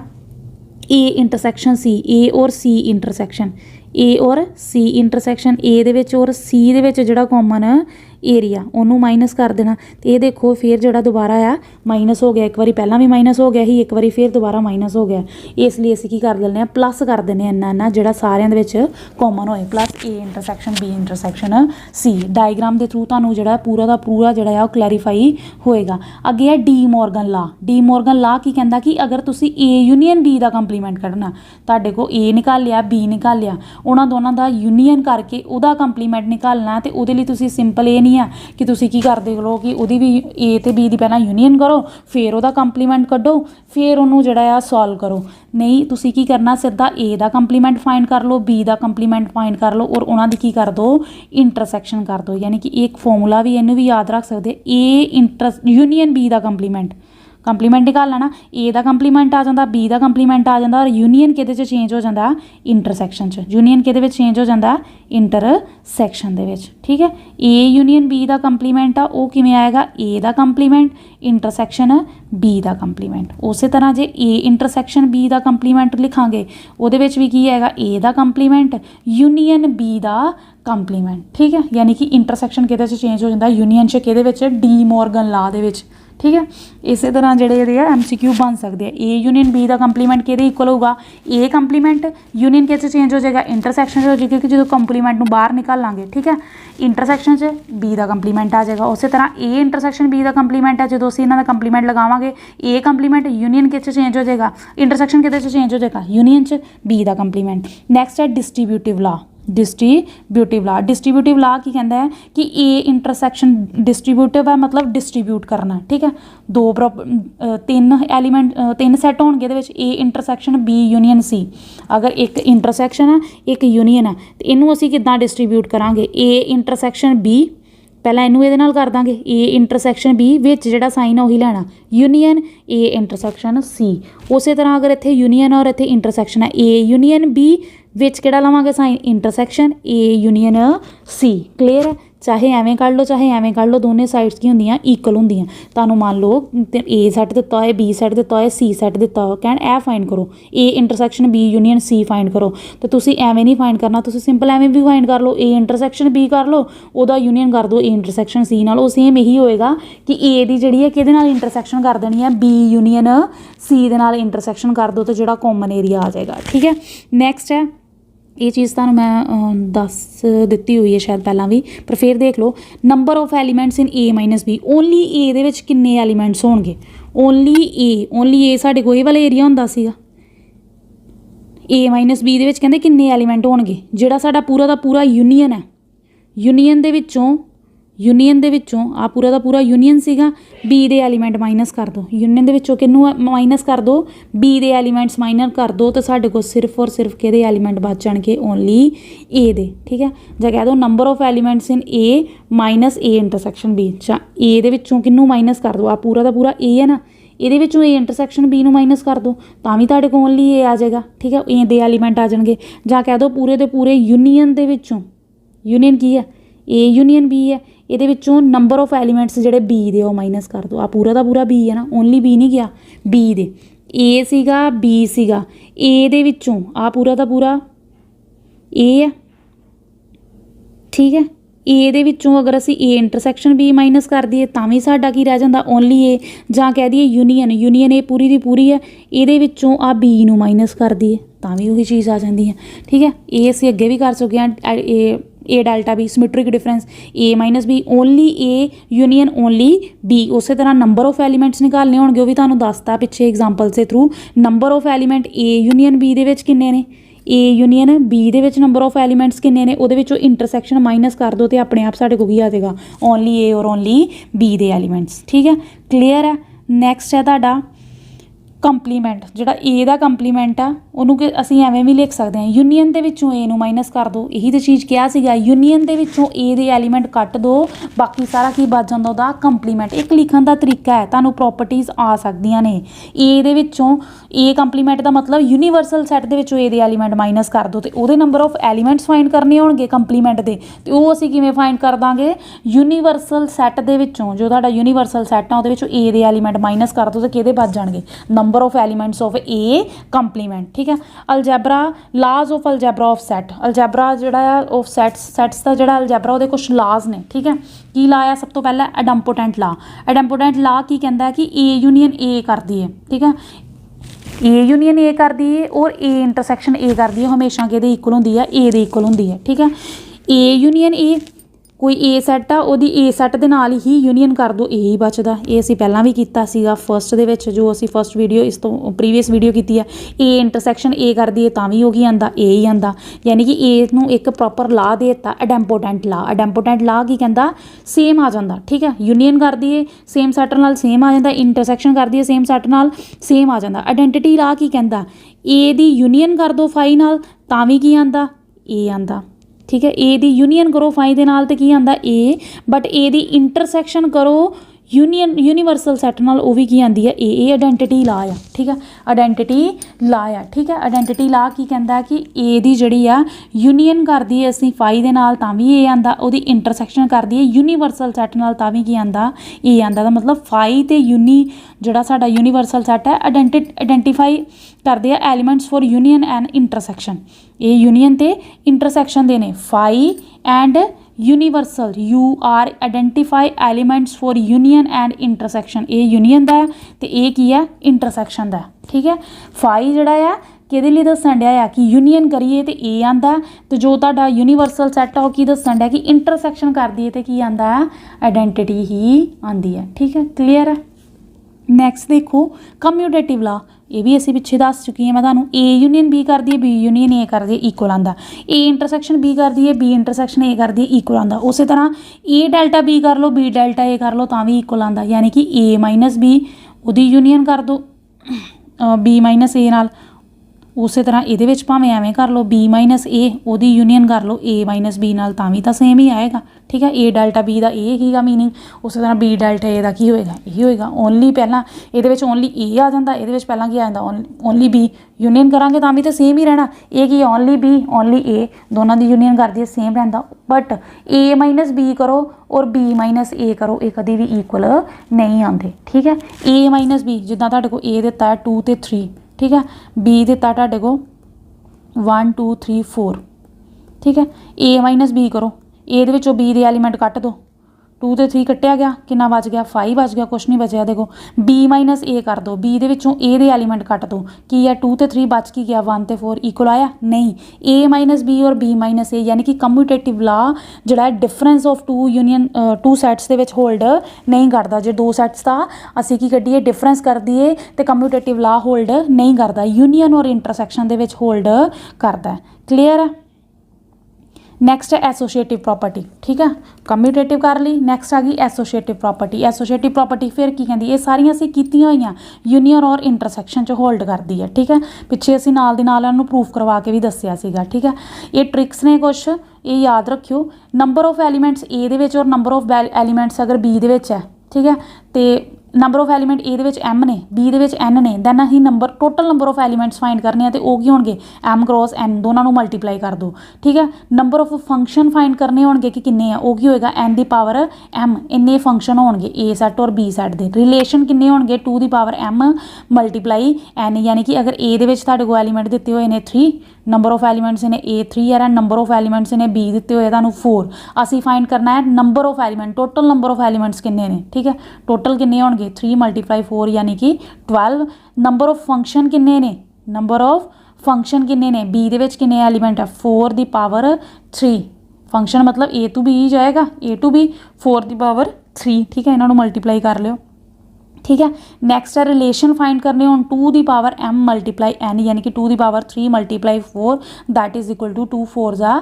A ਇੰਟਰਸੈਕਸ਼ਨ C, A ਔਰ C ਇੰਟਰਸੈਕਸ਼ਨ, A ਔਰ C ਇੰਟਰਸੈਕਸ਼ਨ, A ਦੇ ਵਿੱਚ ਔਰ C ਦੇ ਵਿੱਚ ਜਿਹੜਾ ਕਾਮਨ ਏਰੀਆ ਉਹਨੂੰ ਮਾਈਨਸ ਕਰ ਦੇਣਾ। ਤੇ ਇਹ ਦੇਖੋ ਫਿਰ ਜਿਹੜਾ ਦੁਬਾਰਾ ਆ ਮਾਈਨਸ ਹੋ ਗਿਆ, ਇੱਕ ਵਾਰੀ ਪਹਿਲਾਂ ਵੀ ਮਾਈਨਸ ਹੋ ਗਿਆ ਸੀ, ਇੱਕ ਵਾਰੀ ਫਿਰ ਦੁਬਾਰਾ ਮਾਈਨਸ ਹੋ ਗਿਆ, ਇਸ ਲਈ ਅਸੀਂ ਕੀ ਕਰ ਦਿੰਦੇ ਹਾਂ, ਪਲੱਸ ਕਰ ਦਿੰਦੇ ਹਾਂ ਇੰਨਾ ਜਿਹੜਾ ਸਾਰਿਆਂ ਦੇ ਵਿੱਚ ਕਾਮਨ ਹੋਏ, plus A intersection B intersection C। Diagram ਦੇ ਥਰੂ ਤੁਹਾਨੂੰ ਜਿਹੜਾ ਪੂਰਾ ਦਾ ਪੂਰਾ ਜਿਹੜਾ ਆ ਉਹ ਕਲੈਰੀਫਾਈ ਹੋਏਗਾ। ਅੱਗੇ ਹੈ ਡੀ ਮੋਰਗਨ ਲਾ। ਡੀ ਮੋਰਗਨ ਲਾ ਕੀ ਕਹਿੰਦਾ ਕਿ ਅਗਰ ਤੁਸੀਂ A ਯੂਨੀਅਨ B ਦਾ ਕੰਪਲੀਮੈਂਟ ਕੱਢਣਾ, ਤੁਹਾਡੇ ਕੋਲ A ਨਿਕਾਲਿਆ B ਨਿਕਾਲਿਆ, ਉਹਨਾਂ ਦੋਨਾਂ ਦਾ ਯੂਨੀਅਨ ਕਰਕੇ ਉਹਦਾ ਕੰਪਲੀਮੈਂਟ ਨਿਕਾਲਣਾ, ਤੇ ਉਹਦੇ ਲਈ ਤੁਸੀਂ ਸਿੰਪਲ ਇਹ ਨਹੀਂ ਆ ਕਿ ਤੁਸੀਂ ਕੀ ਕਰਦੇ ਹੋ ਕਿ ਉਹਦੀ ਵੀ A ਤੇ B ਦੀ ਪਹਿਲਾਂ ਯੂਨੀਅਨ ਕਰੋ, ਫਿਰ ਉਹਦਾ ਕੰਪਲੀਮੈਂਟ ਕੱਢੋ, ਫਿਰ ਉਹਨੂੰ ਜਿਹੜਾ ਆ ਸੋਲਵ ਕਰੋ। ਨਹੀਂ, ਤੁਸੀਂ ਕੀ ਕਰਨਾ, ਸਿੱਧਾ A ਦਾ ਕੰਪਲੀਮੈਂਟ ਫਾਈਂਡ ਕਰ ਲਓ, B ਦਾ ਕੰਪਲੀਮੈਂਟ ਫਾਈਂਡ ਕਰ ਲਓ, ਔਰ ਉਹਨਾਂ ਦੀ ਕੀ ਕਰ ਦਿਓ, ਇੰਟਰਸੈਕਸ਼ਨ ਕਰ ਦਿਓ। ਯਾਨੀ ਕਿ ਇੱਕ ਫਾਰਮੂਲਾ ਵੀ ਇਹਨੂੰ ਵੀ ਯਾਦ ਰੱਖ ਸਕਦੇ, A ਯੂਨੀਅਨ B ਦਾ ਕੰਪਲੀਮੈਂਟ ਨਿਕਾਲ ਲੈਣਾ, A ਦਾ ਕੰਪਲੀਮੈਂਟ ਆ ਜਾਂਦਾ, B ਦਾ ਕੰਪਲੀਮੈਂਟ ਆ ਜਾਂਦਾ, ਔਰ ਯੂਨੀਅਨ ਕਿਹਦੇ 'ਚ ਚੇਂਜ ਹੋ ਜਾਂਦਾ, ਇੰਟਰਸੈਕਸ਼ਨ 'ਚ। ਯੂਨੀਅਨ ਕਿਹਦੇ ਵਿੱਚ ਚੇਂਜ ਹੋ ਜਾਂਦਾ, ਇੰਟਰਸੈਕਸ਼ਨ ਦੇ ਵਿੱਚ, ਠੀਕ ਹੈ। A ਯੂਨੀਅਨ B ਦਾ ਕੰਪਲੀਮੈਂਟ ਆ ਉਹ ਕਿਵੇਂ ਆਏਗਾ, A the compliment intersection B ਦਾ ਕੰਪਲੀਮੈਂਟ। ਉਸੇ ਤਰ੍ਹਾਂ ਜੇ A ਇੰਟਰਸੈਕਸ਼ਨ B ਦਾ ਕੰਪਲੀਮੈਂਟ ਲਿਖਾਂਗੇ, ਉਹਦੇ ਵਿੱਚ ਵੀ ਕੀ ਆਏਗਾ, A the compliment union B ਦਾ ਕੰਪਲੀਮੈਂਟ, ਠੀਕ ਹੈ। ਯਾਨੀ ਕਿ ਇੰਟਰਸੈਕਸ਼ਨ ਕਿਹਦੇ 'ਚ ਚੇਂਜ ਹੋ ਜਾਂਦਾ, ਯੂਨੀਅਨ 'ਚ, ਕਿਹਦੇ ਵਿੱਚ, ਡੀ ਮੋਰਗਨ ਲਾ ਦੇ ਵਿੱਚ। ठीक है। इस तरह ਜਿਹੜੇ MCQ बन सकते हैं। ए यूनियन बी का कंप्लीमेंट कि इक्वल होगा ए कंप्लीमेंट यूनियन कि चेंज हो जाएगा इंटरसैक्शन हो जाएगी कि जो कंप्लीमेंट में बाहर निकालांगे, ठीक है। इंटरसैक्शन च बी का कंप्लीमेंट आ जाएगा। उस तरह ए इंटरसैक्शन बी का कंप्लीमेंट है, जो असीं इन्हां दा कंप्लीमेंट लगावांगे ए कंप्लीमेंट यूनियन कि चेंज हो जाएगा, इंटरसैक्शन कि चेंज हो जाएगा यूनियन च बी का कंप्लीमेंट। नैक्सट है डिस्ट्रीब्यूटिव लॉ। डिस्ट्रीब्यूटिव लॉ की कहता है कि ए इंटरसैक्शन डिस्ट्रीब्यूटिव है, मतलब डिस्ट्रीब्यूट करना, ठीक है। तीन एलीमेंट तीन सैट होणगे इहदे विच ए इंटरसैक्शन बी यूनियन सी। अगर एक इंटरसैक्शन है एक यूनियन है तो इनू असीं किदां डिस्ट्रीब्यूट करांगे, ए इंटरसैक्शन बी पहला इनू इहदे नाल कर दांगे ए इंटरसैक्शन बी विच जिहड़ा साइन है उही लैना यूनियन ए इंटरसैक्शन सी। उस तरह अगर इत्थे यूनियन और इत्थे इंटरसैक्शन है ए यूनियन बी विच किहड़ा लवांगे sign intersection A union C. Clear है। चाहे एवें कर लो चाहे एवें कर लो, दोनों साइड्स की होंदियां इक्वल होंदियां। तुहानूं मान लो ए सैट दिता होए बी सैट दिता होए सी सैट दिता हो, कहण ए फाइंड करो A intersection B union C find करो, तो तुसीं एवें नहीं फाइंड करना, तुसीं सिंपल एवें भी फाइंड कर लो ए इंटरसैक्शन बी कर लो, उहदा यूनियन कर दो ए इंटरसैक्शन सी नाल। सेम यही होएगा कि ए दी जिहड़ी है किहदे नाल इंटरसैक्शन कर देनी है बी यूनियन सी दे नाल इंटरसैक्शन कर दो, तो जिहड़ा कॉमन एरिया आ जाएगा, ठीक है। नैक्सट है ये चीज़ तुहानूं मैं दस दित्ती हुई है शायद पहलां भी, पर फिर देख लो number of elements in A minus B. Only A दे विच किन्ने एलीमेंट्स होणगे, ओनली ए साडे कोई वाला एरिया हुंदा सीगा, ए माइनस बी दे विच कहंदे किन्ने एलीमेंट होणगे, जिहड़ा साडा पूरा दा पूरा यूनियन है, यूनियन दे विचों आ पूरा दा पूरा यूनियन सीगा, बी दे एलीमेंट माइनस कर दो, यूनियन दे विचों किनू माइनस कर दो बी दे एलीमेंट्स माइनस कर दो, तो साडे कोल सिर्फ और सिर्फ किहदे एलीमेंट बच जाणगे ओनली ए दे, ठीक है। जां कह दो number of elements in A minus A intersection B, A दे विचों किनू माइनस कर दो, आ पूरा दा पूरा ए है ना, ਇਹਦੇ ਵਿੱਚੋਂ ए इंटरसैक्शन बी ਨੂੰ माइनस कर दो ਤਾਂ ਵੀ ਤੁਹਾਡੇ ਕੋਲ ਓਨਲੀ ए आ जाएगा, ठीक है। ए ਦੇ एलीमेंट आ ਜਾਣਗੇ। ਜਾਂ कह दो पूरे ਦੇ पूरे यूनियन ਦੇ ਵਿੱਚੋਂ, यूनियन की है ए यूनियन बी है, ਇਹਦੇ ਵਿੱਚੋਂ नंबर ऑफ एलीमेंट्स ਜਿਹੜੇ बी ਦੇ ਉਹ माइनस कर दो। आ पूरा ਦਾ पूरा बी है ना, ओनली बी नहीं गया, बी ਦੇ ए ਸੀਗਾ बी ਸੀਗਾ, ए ਦੇ ਵਿੱਚੋਂ आ पूरा ਦਾ पूरा ए है, ठीक है। ए ਦੇ ਵਿੱਚੋਂ अगर ਅਸੀਂ ए इंटरसैक्शन बी माइनस कर दईए ਤਾਂ ਵੀ ਸਾਡਾ ਕੀ ਰਹਿ ਜਾਂਦਾ ओनली ए। ਜਾਂ ਕਹਿ ਦਈਏ यूनियन ए पूरी ਦੀ पूरी है, ਇਹਦੇ ਵਿੱਚੋਂ आ बी ਨੂੰ माइनस कर दईए ਤਾਂ ਵੀ ਉਹੀ ਚੀਜ਼ ਆ ਜਾਂਦੀ ਹੈ, ठीक है। ए ਅਸੀਂ ਅੱਗੇ ਵੀ ਕਰ ਚੁੱਕੇ ਹਾਂ A delta B symmetric difference A minus B only A union only B. उस तरह नंबर ऑफ एलीमेंट्स निकालने होणगे, वो भी तुहानूं दसता पिछे एग्जाम्पल के थ्रू। Number of element A union B दे विच किन्ने ने, ए यूनियन बी दे विच नंबर ऑफ एलीमेंट्स किन्ने ने, उहदे विचों इंटरसैक्शन माइनस कर दो तो अपने आप साडे कोल की आ जाएगा ओनली ए और ओनली बी दे एलीमेंट्स, ठीक है। क्लीयर है। नैक्सट है तुहाडा कंप्लीमेंट। जिहड़ा ए दा कंप्लीमेंट आ ਉਹਨੂੰ ਕਿ ਅਸੀਂ ਐਵੇਂ ਵੀ ਲਿਖ ਸਕਦੇ ਹਾਂ यूनियन ਦੇ ਵਿੱਚੋਂ ए ਨੂੰ ਮਾਈਨਸ ਕਰ ਦਿਓ, ਇਹੀ ਤਾਂ ਚੀਜ਼ ਕਿਹਾ ਸੀਗਾ। यूनियन ਦੇ ਵਿੱਚੋਂ ए ਦੇ ਐਲੀਮੈਂਟ ਕੱਟ ਦਿਓ, ਬਾਕੀ ਸਾਰਾ ਕੀ ਬਚ ਜਾਂਦਾ ਉਹਦਾ ਕੰਪਲੀਮੈਂਟ। ਇੱਕ ਲਿਖਣ ਦਾ ਤਰੀਕਾ ਹੈ, ਤੁਹਾਨੂੰ ਪ੍ਰੋਪਰਟੀਜ਼ ਆ ਸਕਦੀਆਂ ਨੇ। ए ਦੇ ਵਿੱਚੋਂ ए ਕੰਪਲੀਮੈਂਟ ਦਾ ਮਤਲਬ ਯੂਨੀਵਰਸਲ ਸੈੱਟ ਦੇ ਵਿੱਚੋਂ ए ਦੇ ਐਲੀਮੈਂਟ ਮਾਈਨਸ ਕਰ ਦਿਓ, ਤੇ ਉਹਦੇ ਨੰਬਰ ਆਫ ਐਲੀਮੈਂਟਸ ਫਾਈਂਡ ਕਰਨੇ ਹੋਣਗੇ ਕੰਪਲੀਮੈਂਟ ਦੇ, ਤੇ ਉਹ ਅਸੀਂ ਕਿਵੇਂ ਫਾਈਂਡ ਕਰ ਦਾਂਗੇ ਯੂਨੀਵਰਸਲ ਸੈੱਟ ਦੇ ਵਿੱਚੋਂ। ਜੋ ਤੁਹਾਡਾ ਯੂਨੀਵਰਸਲ ਸੈੱਟ ਆ ਉਹਦੇ ਵਿੱਚੋਂ ए ਦੇ ਐਲੀਮੈਂਟ ਮਾਈਨਸ ਕਰ ਦਿਓ, ਤੇ ਕਿਹਦੇ ਬਚ ਜਾਣਗੇ number of elements of A compliment, ਠੀਕ ਹੈ। अलजैबरा लाज ऑफ अलजैबरा ऑफ सैट। अलजैबरा जोड़ा ऑफ सैट्स का जोड़ा अलजैबरा वो कुछ लाज ने, ठीक है। की ला है सब तो पहला एडम्पोटेंट ला। एडम्पोटेंट ला की कहता है कि ए यूनियन ए करती है, ठीक है। ए यूनियन ए करती है और ए इंटरसैक्शन ए करती है, हमेशा कि इक्वल होंगी है, ए दे इक्वल होंगी है, ठीक है। ए यूनियन ए कोई ए सैट आ ਉਹਦੀ ए सैट ਦੇ ਨਾਲ ਹੀ यूनियन कर दो, ए ही बचदा। ਇਹ ਅਸੀਂ ਪਹਿਲਾਂ ਵੀ ਕੀਤਾ ਸੀਗਾ ਫਸਟ ਦੇ ਵਿੱਚ, ਜੋ ਅਸੀਂ ਫਸਟ ਵੀਡੀਓ ਇਸ ਤੋਂ ਪ੍ਰੀਵੀਅਸ ਵੀਡੀਓ ਕੀਤੀ ਹੈ। ए ਇੰਟਰਸੈਕਸ਼ਨ ए ਕਰਦੀ ਹੈ ਤਾਂ ਵੀ ਉਹ ਕੀ ਆਂਦਾ ए ਹੀ ਆਂਦਾ, ਯਾਨੀ ਕਿ ए ਨੂੰ ਇੱਕ ਪ੍ਰੋਪਰ ਲਾ ਦੇ ਦਿੱਤਾ ਐਡੈਂਪੋਟੈਂਟ ਲਾ। ਐਡੈਂਪੋਟੈਂਟ ਲਾ ਕੀ ਕਹਿੰਦਾ ਸੇਮ ਆ ਜਾਂਦਾ, ਠੀਕ ਹੈ। यूनियन ਕਰਦੀ ਹੈ ਸੇਮ ਸੈਟ ਨਾਲ ਸੇਮ ਆ ਜਾਂਦਾ, ਇੰਟਰਸੈਕਸ਼ਨ ਕਰਦੀ ਹੈ ਸੇਮ ਸੈਟ ਨਾਲ ਸੇਮ ਆ ਜਾਂਦਾ। ਆਇਡੈਂਟੀਟੀ ਲਾ ਕੀ ਕਹਿੰਦਾ ए ਦੀ यूनियन कर दो फाई ਨਾਲ ਤਾਂ ਵੀ ਕੀ ਆਂਦਾ ए ਆਂਦਾ, ठीक है। ए दी यूनियन करो फाई दे नाल ते की आंदा ए, बट ए दी इंटरसैक्शन करो यूनीवर्सल सैट नाल वो भी की आंदी है ए आइडेंटिटी ला आ, ठीक है। आइडेंटिटी ला आ, ठीक है। आइडेंटिटी ला की कहता है कि ए दी जिहड़ी आ यूनियन करदी है असीं फाई दे नाल तां भी ए आंदा, ओहदी इंटरसैक्शन करदी है यूनीवर्सल सैट नाल तां भी की आंदा ए आंदा। दा मतलब फाई ते यूनी जिहड़ा साडा यूनीवर्सल सैट है आइडेंटिफाई करदे आ elements for union and intersection. A union ते इंटरसैक्शन दे ने फाई and universal U are identify elements for union and intersection, ये यूनीयन का है तो ये की है इंटरसैक्शन का। ठीक है, फाई जिहड़ा है किहदे लई दस्सण दिया कि यूनीयन करिए तो ए आंदा, तो जो तुहाडा यूनीवर्सल सैट है वो की दस्सण दिया कि इंटरसैक्शन कर दिए तो की आंदा है आइडेंटिटी ही आंदी है। ठीक है, क्लीयर है। नैक्सट देखो कम्यूटेटिव ला, ये भी असी पिछे दस चुकी है मैं तुहानूं, ए यूनीयन बी कर दी है, बी यूनीयन ए कर दी है, इक्वल आंदा। ए इंटरसैक्शन बी कर दी है, बी इंटरसैक्शन ए कर दी है, इक्वल आंदा। उस तरह ए डेल्टा बी कर लो, बी डेल्टा ए कर लो तां भी इक्वल आंदा, यानी कि ए माइनस बी उहदी यूनीयन कर दो बी माइनस ए नाल। उस तरह ये भावें एवें कर लो बी माइनस ए उहदी यूनीयन कर लो ए माइनस बी नाल तां भी तां सेम ही आएगा। ठीक है, ए डेल्टा बी का ये हीगा मीनिंग, उस तरह बी डेल्टा ए का की होएगा, यही होएगा। ओनली पहला ये ओनली ए आ जाता, ये पहला की आ जाता ओनली बी, यूनीयन करांगे तां भी तो सेम ही रहना। ये की ओनली बी ओनली ए दोनों की यूनीयन कर दी सेम रहता, बट ए माइनस बी करो और बी माइनस ए करो ये कभी भी इक्वल नहीं आते। ठीक है, ए माइनस बी जिदा तुहाडे को ए दिता है 2 ते 3, ठीक है, बी दिता तुहाडे को 1 2 3 4। ठीक है, ए माइनस बी करो, ए दे विचों बी दे एलीमेंट कट दो, 2 ते 3 कट्टिया गया, कितना बच गया 5 बच गया, कुछ नहीं बचया। देखो बी माइनस ए कर दो, बी दे विचों ए दे एलीमेंट कट दो, की है 2 ते 3 बच की गया 1 ते 4 इक्वल आया नहीं। ए माइनस बी और बी माइनस ए यानी कि कम्यूटेटिव ला जिहड़ा difference of two union two sets दे विच होल्ड नहीं करता। जे दो सैट्स का असी की कड्ढीए डिफरेंस कर दीए तो कम्यूटेटिव ला होल्ड नहीं करता, यूनीयन और इंटरसैक्शन दे विच होल्ड करता है। क्लीयर है। नैक्सट है एसोशिएटिव प्रॉपर्टी। ठीक है, कम्यूटेटिव कर ली, नैक्सट आ गई एसोशिएटिव प्रॉपर्टी। एसोशिएटिव प्रॉपर्टी फिर की कहती, ये सारियां असीं कीतियां होईयां यूनीयन और इंटरसैक्शन च होल्ड करती है। ठीक है, पिछे असीं नाल दी नाल इहनूं प्रूफ करवा के भी दस्सिया सीगा। ठीक है, ये ट्रिक्स ने कुछ, ये याद रखियो। नंबर ऑफ एलीमेंट्स ए दे विच और नंबर ऑफ एलीमेंट्स अगर बी दे विच है, ठीक है, तो नंबर ऑफ एलीमेंट ए दे विच एम ने, बी दे विच एन ने, दैन असीं number total number of elements find करने हैं, तो वो की होणगे एम क्रॉस एन, दोनों नूं मल्टीप्लाई कर दो। ठीक है, नंबर ऑफ फंक्शन फाइंड करने होणगे कि किन्ने आ, वो की होएगा एन दी पावर एम, इन्ने फंक्शन होणगे ए सैट और बी सैट दे। रिलेशन किन्ने होणगे 2 दी पावर एम मल्टीप्लाई एन, यानी कि अगर ए दे विच तुहाडे कोल एलीमेंट दिते हुए ने 3, नंबर ऑफ एलीमेंट्स ने ए 3 है, नंबर ऑफ एलीमेंट्स ने बी दिते हुए तुहानूं 4, असीं फाइंड करना है number of element, total number of elements किन्ने ने। ठीक है, टोटल किन्ने होणगे 3 मल्टीप्लाई 4 यानी कि 12। नंबर ऑफ फंक्शन किन्ने ने, नंबर ऑफ फंक्शन किन्ने ने, बी दे विच किन्ने एलीमेंट है 4 दी पावर 3, फंक्शन मतलब ए टू बी जाएगा, ए टू बी 4 दी पावर 3। ठीक है, इन्होंने मल्टीप्लाई कर लियो। ठीक है, नैक्सट है रिलेशन फाइंड करने हो 2 दी पावर एम मल्टीप्लाई एन, यानी कि 2 दी power 3 multiply 4 that is equal to 2 4 जा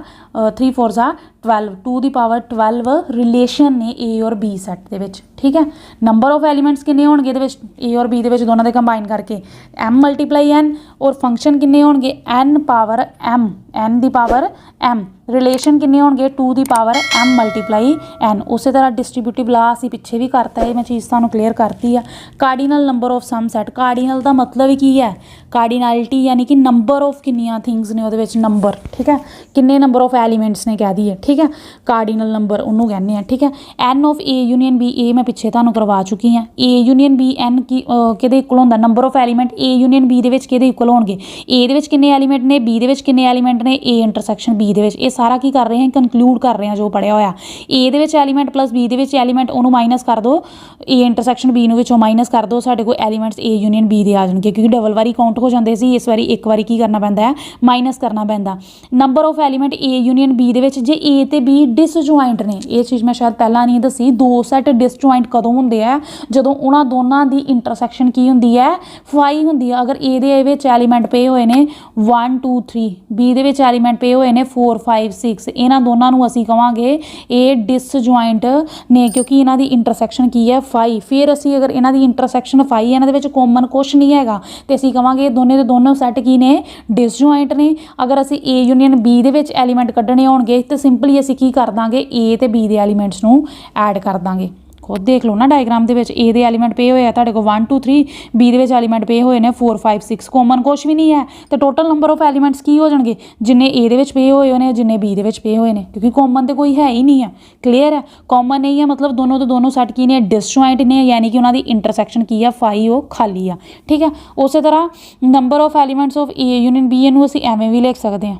3 4 जा 12, 2 दी पावर 12 रिलेशन ने ए और बी सैट दे विच। ठीक है, नंबर ऑफ एलीमेंट्स किन्ने होणगे दे विच ए और बी दे विच दोनों दे कंबाइन करके एम मल्टीप्लाई एन, और फंक्शन किन्ने होणगे एन पावर एम, एन दी पावर एम, रिलेशन किन्ने होणगे 2 दी पावर एम मल्टीप्लाई एन। उस तरह डिस्ट्रीब्यूटिव ला असीं पिछे भी करता है, मैं चीज़ तुहानूं क्लीयर करती है। Cardinal number of some set, cardinal का मतलब ही की है, कार्डिनैलिटी यानी कि नंबर ऑफ किन्नियां थिंग्स ने उहदे विच नंबर। ठीक है, किन्ने नंबर ऑफ एलीमेंट्स ने कह दी है। ठीक है, कार्डिनल नंबर उन्होंने कहने हैं। ठीक है, N of A union B, ए मैं पिछे तुहानूं करवा चुकी हाँ। ए यूनीयन बी एन की किहदे इक्वल होंदा, number of element A union B दे विच किहदे इक्वल होणगे, ए दे विच किन्ने एलीमेंट ने, बी दे विच किन्ने एलीमेंट ने, ए इंटरसैक्शन बी दे विच। ये सारा की कर रहे हैं, कंकलूड कर रहे हैं जो पढ़िया होया। ए दे विच एलीमेंट प्लस बी दे विच एलीमेंट, उन्होंने माइनस कर दो, ए इंटरसैक्शन बी नूं विचों माइनस कर दो, साडे कोल एलीमेंट्स ए यूनीयन बी दे आ जाणगे, क्योंकि डबल वारी काउंट हो जाते सी, इस वारी एक वारी की करना पैंदा है माइनस करना पैंदा। Number of element A union B दे विच, जे ए ते बी डिसजॉइंट ने, ये चीज़ मैं शायद पहला नहीं दसी, दो सैट डिसजॉइंट कदों होंदे आ, जदों उन्हां दोनों की इंटरसैक्शन की हुंदी है 5 हुंदी है। अगर ए दे विच एलीमेंट पे हुए ने 1 2 3, बी दे विच एलीमेंट पे हुए ने 4 5 6, इन्हां दोनों नूं असीं कहांगे ये डिसजॉइंट ने, क्योंकि इन्हां दी इंटरसैक्शन की है 5। फिर असीं अगर इन्हां दी इंटरसैक्शन 5 है, इन्हां दे विच कॉमन कुछ नहीं हैगा, तो असीं कहांगे दोने दे दोनों सैट की ने डिसजॉइंट ने। अगर असीं ए यूनीयन बी दे विच एलीमेंट कड्ढने होणगे तो सिंपली असीं की कर दांगे, ए ते बी दे एलीमेंट्स नूं ऐड कर दांगे। खुद देख लो ना डायग्राम दे विच, ए दे एलीमेंट पे होए तुहाडे कोल 1 2 3, बी दे विच एलीमेंट पे होए ने 4 5 6, कॉमन कुछ भी नहीं है, तो टोटल नंबर ऑफ एलीमेंट्स की हो जाणगे जिन्ने ए दे विच पे होए ने, जिन्ने बी दे विच पे होए ने, क्योंकि कॉमन तो कोई है ही नहीं है। क्लीयर है, कॉमन नहीं है मतलब दोनों तो दोनों सैट की ने डिसजॉइंट ने, यानी कि उन्हां दी इंटरसैक्शन की है 5 वो खाली है। ठीक है, उस तरह number of elements of A union B इनू असीं एवें भी लिख सकते हैं,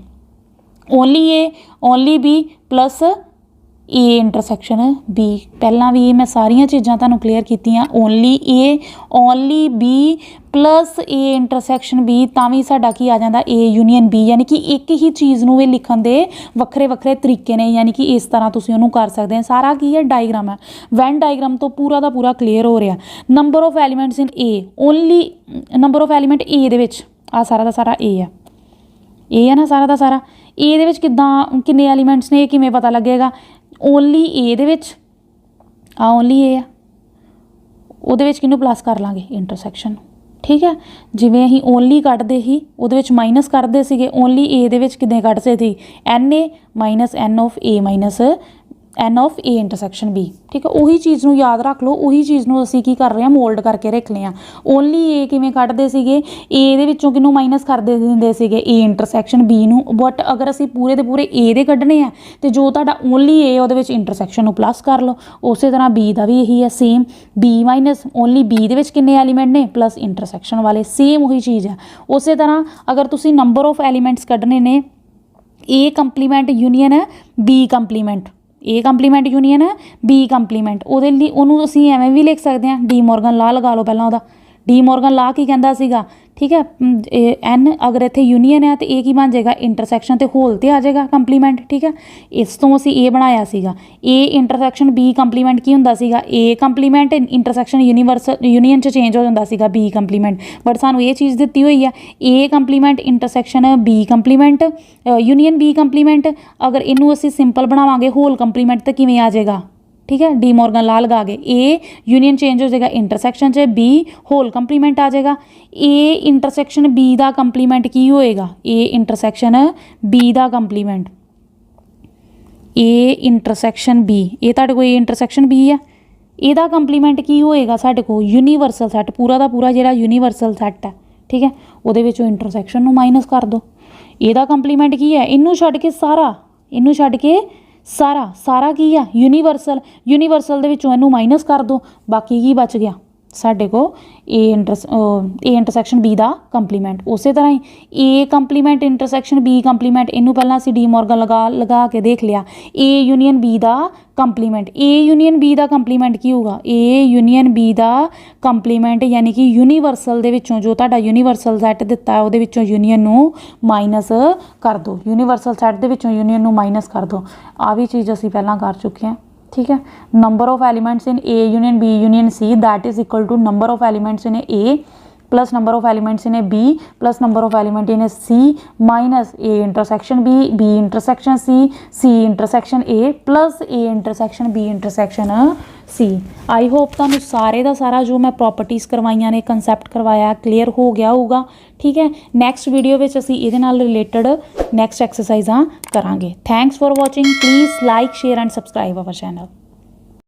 only A only B plus A intersection B। ਪਹਿਲਾਂ ਵੀ ਮੈਂ ਸਾਰੀਆਂ ਚੀਜ਼ਾਂ ਤੁਹਾਨੂੰ ਕਲੀਅਰ ਕੀਤੀਆਂ। Only B plus A intersection B, ਤਾਂ ਵੀ ਸਾਡਾ ਕੀ ਆ ਜਾਂਦਾ A ਯੂਨੀਅਨ B, ਯਾਨੀ ਕਿ ਇੱਕ ਹੀ ਚੀਜ਼ ਨੂੰ ਇਹ ਲਿਖਣ ਦੇ ਵੱਖਰੇ ਵੱਖਰੇ ਤਰੀਕੇ ਨੇ, ਯਾਨੀ ਕਿ ਇਸ ਤਰ੍ਹਾਂ ਤੁਸੀਂ ਉਹਨੂੰ ਕਰ ਸਕਦੇ ਹੋ। ਸਾਰਾ ਕੀ ਹੈ ਡਾਇਗਰਾਮ ਹੈ। ਵੈਨ ਡਾਇਗਰਾਮ ਤੋਂ ਪੂਰਾ ਦਾ ਪੂਰਾ ਕਲੀਅਰ ਹੋ ਰਿਹਾ। Number of elements in A, only number of element A ਦੇ ਵਿੱਚ ਆ ਸਾਰਾ ਦਾ ਸਾਰਾ A ਹੈ ਨਾ, ਸਾਰਾ ਦਾ ਸਾਰਾ A ਦੇ ਵਿੱਚ ਕਿੱਦਾਂ ਕਿੰਨੇ ਐਲੀਮੈਂਟਸ ਨੇ ਇਹ ਕਿਵੇਂ ਪਤਾ ਲੱਗੇਗਾ? ਓਨਲੀ A ਦੇ ਵਿੱਚ ਓਨਲੀ A ਆ, ਉਹਦੇ ਵਿੱਚ ਕਿਹਨੂੰ ਪਲੱਸ ਕਰ ਲਾਂਗੇ? ਇੰਟਰਸੈਕਸ਼ਨ। ਠੀਕ ਹੈ, ਜਿਵੇਂ ਅਸੀਂ ਓਨਲੀ ਕੱਢਦੇ ਸੀ ਉਹਦੇ ਵਿੱਚ ਮਾਈਨਸ ਕਰਦੇ ਸੀਗੇ, ਓਨਲੀ A ਦੇ ਵਿੱਚ ਕਿੱਦਾਂ ਕੱਢਦੇ ਸੀ? NA minus N of A minus N of A intersection B। ਠੀਕ ਹੈ, ਉਹੀ ਚੀਜ਼ ਨੂੰ ਯਾਦ ਰੱਖ ਲਓ, ਉਹੀ ਚੀਜ਼ ਨੂੰ ਅਸੀਂ ਕੀ ਕਰ ਰਹੇ ਹਾਂ? ਮੋਲਡ ਕਰਕੇ ਰੱਖ ਲਿਆ। ਓਨਲੀ A ਕਿਵੇਂ ਕੱਢਦੇ ਸੀਗੇ? A ਦੇ ਵਿੱਚੋਂ ਕਿਹਨੂੰ ਮਾਈਨਸ ਕਰਦੇ ਦਿੰਦੇ ਸੀਗੇ? A ਇੰਟਰਸੈਕਸ਼ਨ B ਨੂੰ। ਬਟ ਅਗਰ ਅਸੀਂ ਪੂਰੇ ਦੇ ਪੂਰੇ A ਦੇ ਕੱਢਣੇ ਆ ਤੇ ਜੋ ਤੁਹਾਡਾ ਓਨਲੀ A ਉਹਦੇ ਵਿੱਚ ਇੰਟਰਸੈਕਸ਼ਨ ਨੂੰ ਪਲੱਸ ਕਰ ਲਓ। ਉਸੇ ਤਰ੍ਹਾਂ B ਦਾ ਵੀ ਇਹੀ ਹੈ, same B minus only B ਦੇ ਵਿੱਚ ਕਿੰਨੇ ਐਲੀਮੈਂਟ ਨੇ? ਪਲੱਸ ਇੰਟਰਸੈਕਸ਼ਨ ਵਾਲੇ, ਸੇਮ ਉਹੀ ਚੀਜ਼ ਹੈ। ਉਸੇ ਤਰ੍ਹਾਂ ਅਗਰ ਤੁਸੀਂ ਨੰਬਰ ਆਫ ਐਲੀਮੈਂਟਸ ਕੱਢਣੇ ਨੇ, A compliment union B compliment, A compliment union B compliment, ਉਹਦੇ ਲਈ ਉਹਨੂੰ ਅਸੀਂ ਐਵੇਂ ਵੀ ਲਿਖ ਸਕਦੇ ਹਾਂ, ਡੀ ਮੋਰਗਨ ਲਾ ਲਗਾ ਲਓ ਪਹਿਲਾਂ ਉਹਦਾ। ਡੀ ਮੋਰਗਨ ਲਾ ਕੀ ਕਹਿੰਦਾ ਸੀਗਾ? ਠੀਕ ਹੈ, N ਅਗਰ ਇੱਥੇ ਯੂਨੀਅਨ ਹੈ ਤਾਂ ਇਹ ਕੀ ਬਣ ਜਾਏਗਾ? ਇੰਟਰਸੈਕਸ਼ਨ ਤੇ ਹੋਲ ਤੇ ਆ ਜਾਏਗਾ ਕੰਪਲੀਮੈਂਟ। ਠੀਕ ਹੈ, ਇਸ ਤੋਂ ਅਸੀਂ A ਬਣਾਇਆ ਸੀਗਾ। A ਇੰਟਰਸੈਕਸ਼ਨ B ਕੰਪਲੀਮੈਂਟ ਕੀ ਹੁੰਦਾ ਸੀਗਾ? A ਕੰਪਲੀਮੈਂਟ ਇੰਟਰਸੈਕਸ਼ਨ ਯੂਨੀਅਨ 'ਚ ਚੇਂਜ ਹੋ ਜਾਂਦਾ ਸੀਗਾ B ਕੰਪਲੀਮੈਂਟ। ਬਟ ਸਾਨੂੰ ਇਹ ਚੀਜ਼ ਦਿੱਤੀ ਹੋਈ ਆ A compliment intersection B compliment union B compliment. ਅਗਰ ਇਹਨੂੰ ਅਸੀਂ ਸਿੰਪਲ ਬਣਾਵਾਂਗੇ ਹੋਲ ਕੰਪਲੀਮੈਂਟ ਤਾਂ ਕਿਵੇਂ ਆ ਜਾਏਗਾ? ਠੀਕ ਹੈ, ਡੀ ਮੋਰਗਨ ਲਾ ਲਗਾ ਕੇ A ਯੂਨੀਅਨ ਚੇਂਜ ਹੋ ਜਾਏਗਾ ਇੰਟਰਸੈਕਸ਼ਨ 'ਚ, B ਹੋਲ ਕੰਪਲੀਮੈਂਟ ਆ ਜਾਏਗਾ। A ਇੰਟਰਸੈਕਸ਼ਨ B ਦਾ ਕੰਪਲੀਮੈਂਟ ਕੀ ਹੋਏਗਾ? A ਇੰਟਰਸੈਕਸ਼ਨ B ਦਾ ਕੰਪਲੀਮੈਂਟ, A ਇੰਟਰਸੈਕਸ਼ਨ B, ਇਹ ਤੁਹਾਡੇ ਕੋਲ A ਇੰਟਰਸੈਕਸ਼ਨ B ਆ, ਇਹਦਾ ਕੰਪਲੀਮੈਂਟ ਕੀ ਹੋਏਗਾ ਸਾਡੇ ਕੋਲ? ਯੂਨੀਵਰਸਲ ਸੈੱਟ, ਪੂਰਾ ਦਾ ਪੂਰਾ ਜਿਹੜਾ ਯੂਨੀਵਰਸਲ ਸੈੱਟ ਹੈ। ਠੀਕ ਹੈ, ਉਹਦੇ ਵਿੱਚੋਂ ਇੰਟਰਸੈਕਸ਼ਨ ਨੂੰ ਮਾਈਨਸ ਕਰ ਦਿਓ। ਇਹਦਾ ਕੰਪਲੀਮੈਂਟ ਕੀ ਹੈ? ਇਹਨੂੰ ਛੱਡ ਕੇ ਸਾਰਾ, ਇਹਨੂੰ ਛੱਡ ਕੇ ਸਾਰਾ ਕੀ ਆ? ਯੂਨੀਵਰਸਲ ਦੇ ਵਿੱਚੋਂ ਇਹਨੂੰ ਮਾਈਨਸ ਕਰ ਦਿਓ, ਬਾਕੀ ਕੀ ਬਚ ਗਿਆ ਸਾਡੇ ਕੋਲ? A ਇੰਟਰਸੈਕਸ਼ਨ B ਦਾ ਕੰਪਲੀਮੈਂਟ। ਉਸੇ ਤਰ੍ਹਾਂ ਹੀ A compliment intersection B compliment, ਇਹਨੂੰ ਪਹਿਲਾਂ ਅਸੀਂ ਡੀ ਮੋਰਗਨ ਲਗਾ ਕੇ ਦੇਖ ਲਿਆ। A ਯੂਨੀਅਨ B ਦਾ ਕੰਪਲੀਮੈਂਟ, A ਯੂਨੀਅਨ B ਦਾ ਕੰਪਲੀਮੈਂਟ ਕੀ ਹੋਊਗਾ? A ਯੂਨੀਅਨ B ਦਾ ਕੰਪਲੀਮੈਂਟ, ਯਾਨੀ ਕਿ ਯੂਨੀਵਰਸਲ ਦੇ ਵਿੱਚੋਂ ਜੋ ਤੁਹਾਡਾ ਯੂਨੀਵਰਸਲ ਸੈੱਟ ਦਿੱਤਾ ਹੈ ਉਹਦੇ ਵਿੱਚੋਂ ਯੂਨੀਅਨ ਨੂੰ ਮਾਈਨਸ ਕਰ ਦਿਓ। ਯੂਨੀਵਰਸਲ ਸੈੱਟ ਦੇ ਵਿੱਚੋਂ ਯੂਨੀਅਨ ਨੂੰ ਮਾਈਨਸ ਕਰ ਦਿਓ। ਆਹ ਵੀ ਚੀਜ਼ ਅਸੀਂ ਪਹਿਲਾਂ ਕਰ ਚੁੱਕੇ ਹਾਂ। ठीक है, number of elements in A union B union C that is equal to number of elements in A plus number of elements in B plus number of element in C minus A intersection B intersection C intersection A plus A intersection B intersection C। I hope तुहानू सारे का सारा जो मैं प्रॉपर्टीज़ करवाइया ने कंसैप्ट करवाया क्लीयर हो गया होगा। ठीक है, नैक्सट वीडियो में असी इहदे नाल रिलेटेड नैक्सट एक्सरसाइज़ां करांगे। Thanks for watching, please like share and subscribe our channel.